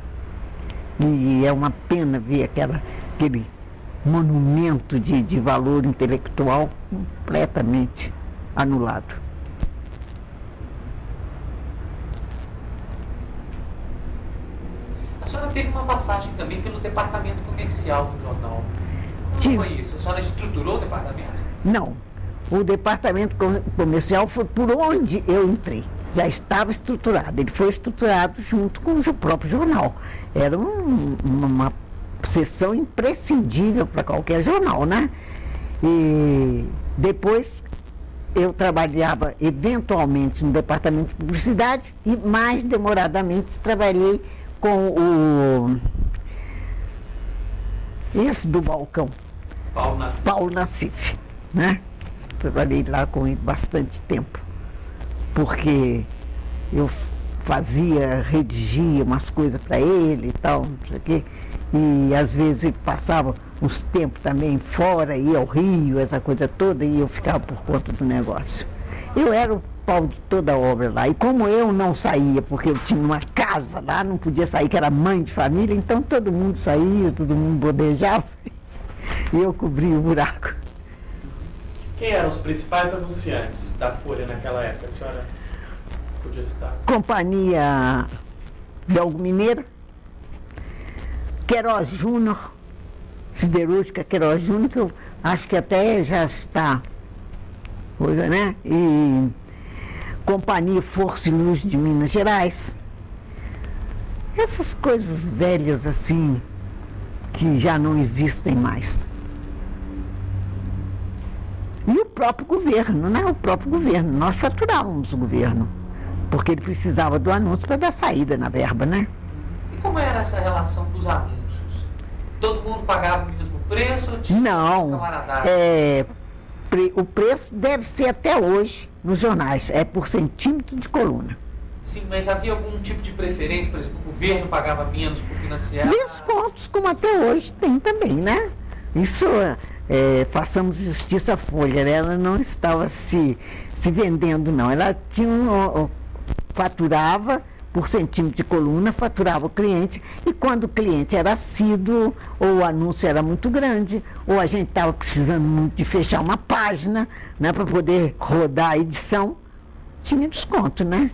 E é uma pena ver aquele monumento de valor intelectual completamente anulado. A senhora teve uma passagem também pelo departamento comercial do jornal. Como foi isso? A senhora estruturou o departamento? Não. O departamento comercial foi por onde eu entrei. Já estava estruturado. Ele foi estruturado junto com o próprio jornal. Era uma seção imprescindível para qualquer jornal, né? E depois eu trabalhava eventualmente no departamento de publicidade e mais demoradamente trabalhei com esse do balcão, Paulo Nassif, né? Trabalhei lá com ele bastante tempo, porque eu redigia umas coisas para ele e tal, não sei o quê. E às vezes ele passava uns tempos também fora, ia ao Rio, essa coisa toda, e eu ficava por conta do negócio. Eu era o pau de toda a obra lá, e como eu não saía, porque eu tinha uma casa lá, não podia sair, que era mãe de família, então todo mundo saía, todo mundo bodejava, e eu cobria o buraco. Quem eram os principais anunciantes da Folha naquela época, a senhora podia citar? Companhia Belgo Mineira, Queiroz Júnior, Siderúrgica Queiroz Júnior, que eu acho que até já está, coisa, né? E Companhia Força e Luz de Minas Gerais. Essas coisas velhas assim, que já não existem mais. E o próprio governo, né? O próprio governo. Nós faturávamos o governo, porque ele precisava do anúncio para dar saída na verba, né? E como era essa relação dos anúncios? Todo mundo pagava o mesmo preço? Não. O preço deve ser até hoje nos jornais, é por centímetro de coluna. Sim, mas havia algum tipo de preferência? Por exemplo, o governo pagava menos por financiar? Descontos, como até hoje tem também, né? Isso, façamos justiça à Folha, né? Ela não estava se vendendo, não. Ela faturava por centímetro de coluna, faturava o cliente, e quando o cliente era assíduo, ou o anúncio era muito grande, ou a gente estava precisando muito de fechar uma página, né, para poder rodar a edição, tinha desconto, né?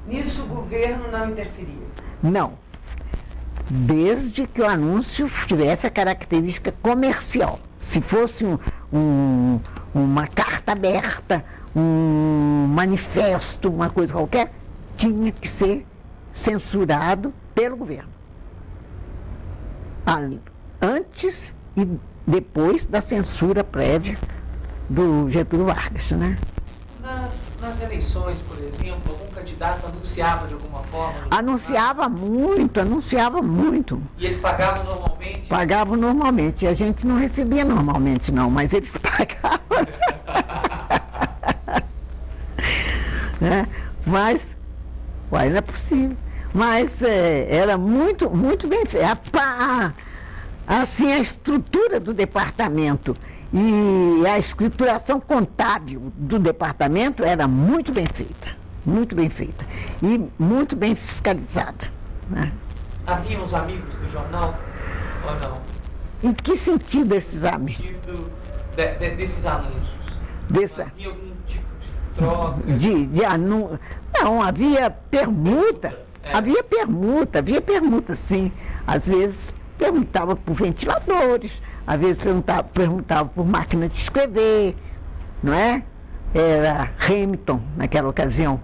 Nisso o governo não interferia? Não. desde que o anúncio tivesse a característica comercial. Se fosse uma carta aberta, um manifesto, uma coisa qualquer, tinha que ser censurado pelo governo. Antes e depois da censura prévia do Getúlio Vargas, né? Nas eleições, por exemplo, algum candidato anunciava de alguma forma? Anunciava muito. E eles pagavam normalmente? Pagavam normalmente. A gente não recebia normalmente, não, mas eles pagavam. Né? Mas, não é possível. Mas era muito bem feito. Assim, a estrutura do departamento e a escrituração contábil do departamento era muito bem feita e muito bem fiscalizada. Né? Haviam os amigos do jornal ou não? Em que sentido esses amigos? No sentido desses anúncios. Havia algum tipo de troca? De anúncio? Não, havia permuta. Havia permuta, sim. Às vezes perguntava por ventiladores, às vezes perguntava por máquina de escrever, não é? Era Hamilton naquela ocasião,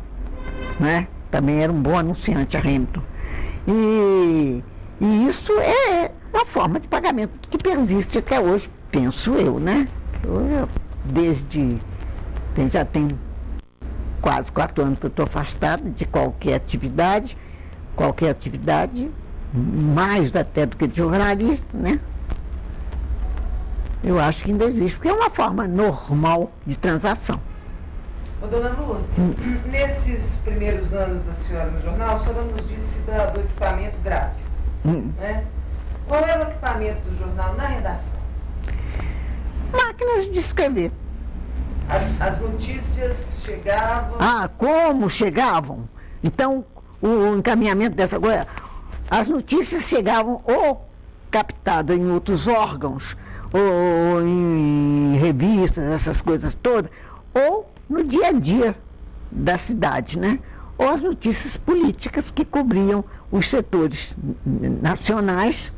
né? Também era um bom anunciante, a Hamilton. E isso é uma forma de pagamento que persiste até hoje, penso eu, né? Já tem quase 4 anos que eu estou afastada de qualquer atividade, mais até do que de jornalista, né? Eu acho que ainda existe, porque é uma forma normal de transação. Ô, dona Lourdes, nesses primeiros anos da senhora no jornal, a senhora nos disse do equipamento gráfico, né? Qual era o equipamento do jornal na redação? Máquinas de escrever. As notícias chegavam... Como chegavam? Então, o encaminhamento dessa coisa... As notícias chegavam ou captadas em outros órgãos, ou em revistas, essas coisas todas, ou no dia a dia da cidade, né? Ou as notícias políticas que cobriam os setores nacionais,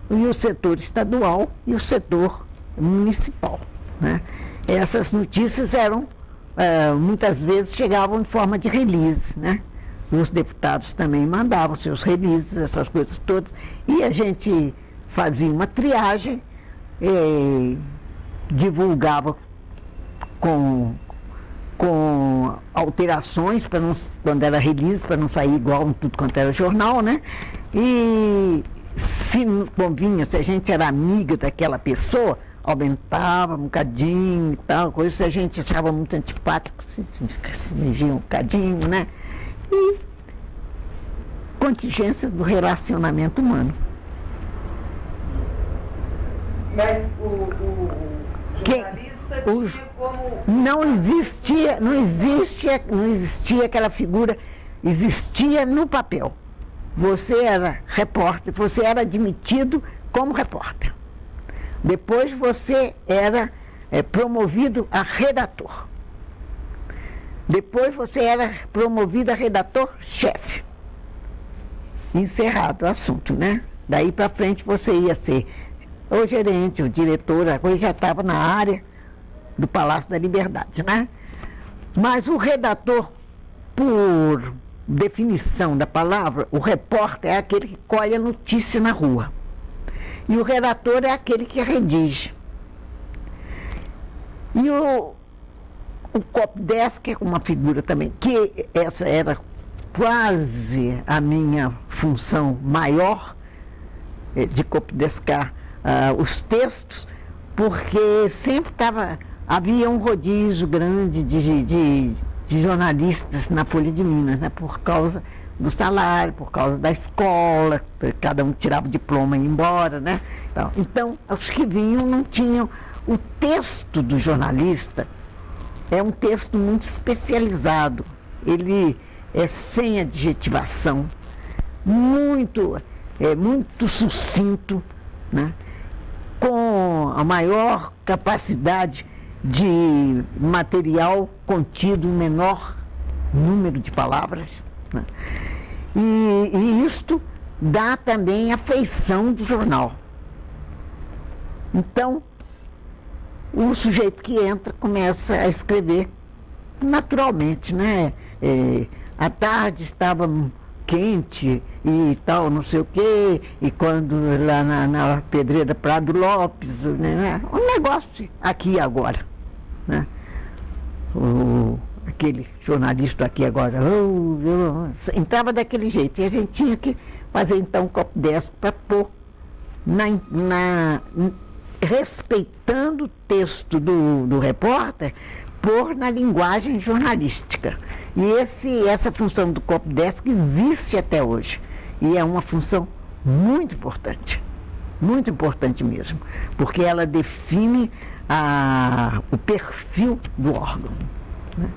e o setor estadual e o setor municipal, né? Essas notícias eram, muitas vezes, chegavam em forma de release, né? Os deputados também mandavam seus releases, essas coisas todas, e a gente fazia uma triagem, divulgava com alterações, quando era release, para não sair igual em tudo quanto era jornal, né? E se convinha, se a gente era amiga daquela pessoa, aumentava um bocadinho e tal, coisa, se a gente achava muito antipático, se dirigia um bocadinho, né? E contingências do relacionamento humano. Mas o jornalista tinha como... Não existia aquela figura, existia no papel. Você era repórter, você era admitido como repórter. Depois você era promovido a redator. Depois você era promovido a redator-chefe. Encerrado o assunto, né? Daí para frente você ia ser o gerente, o diretor, a coisa já estava na área do Palácio da Liberdade, né? Mas o redator, por definição da palavra, o repórter é aquele que colhe a notícia na rua. E o redator é aquele que redige. E o copdesk é uma figura também, que essa era quase a minha função maior, de copdescar os textos, porque sempre havia um rodízio grande de jornalistas na Folha de Minas, né, por causa do salário, por causa da escola, cada um tirava o diploma e ia embora, né? Então, os que vinham não tinham. O texto do jornalista é um texto muito especializado, ele é sem adjetivação, muito sucinto, né? Com a maior capacidade de material contido em menor número de palavras, né? E isto dá também a feição do jornal. Então, o sujeito que entra começa a escrever naturalmente, né? À tarde estava quente e tal, não sei o quê, e quando lá na Pedreira Prado Lopes, né? Um negócio aqui e agora, né? Aquele jornalista aqui agora, entrava daquele jeito, e a gente tinha que fazer então um copydesk para pôr respeitando o texto do repórter, pôr na linguagem jornalística. E essa função do copydesk existe até hoje. E é uma função muito importante mesmo, porque ela define o perfil do órgão, né?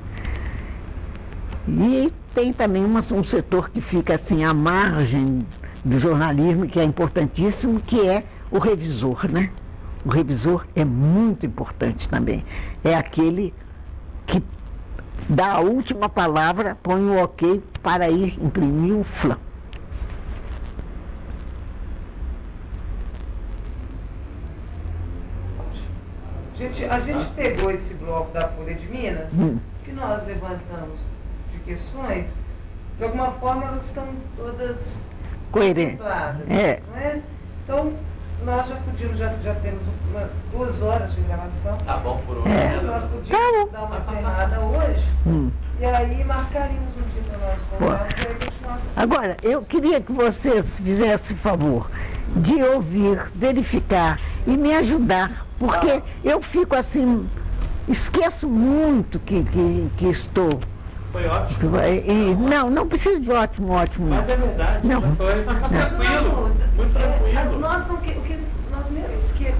E tem também um setor que fica assim à margem do jornalismo, que é importantíssimo, que é o revisor, né? O revisor é muito importante também. É aquele que dá a última palavra, põe o ok para ir imprimir o flan. A gente pegou esse bloco da Folha de Minas, que nós levantamos de questões, de alguma forma elas estão todas coerentes. Não é? Então, nós já temos 2 horas de gravação. Tá bom por hoje. Nós podíamos dar uma encerrada hoje, e aí marcaríamos um dia para nós voltarmos e aí continuar. Agora, eu queria que vocês fizessem o favor de ouvir, verificar e me ajudar, porque eu fico assim, esqueço muito que estou. Foi ótimo. Não precisa de ótimo. Mas é verdade. Não. Foi tranquilo. Muito tranquilo. O que nós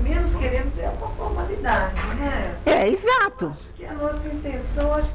menos queremos é uma formalidade, né? Exato. Acho que a nossa intenção, acho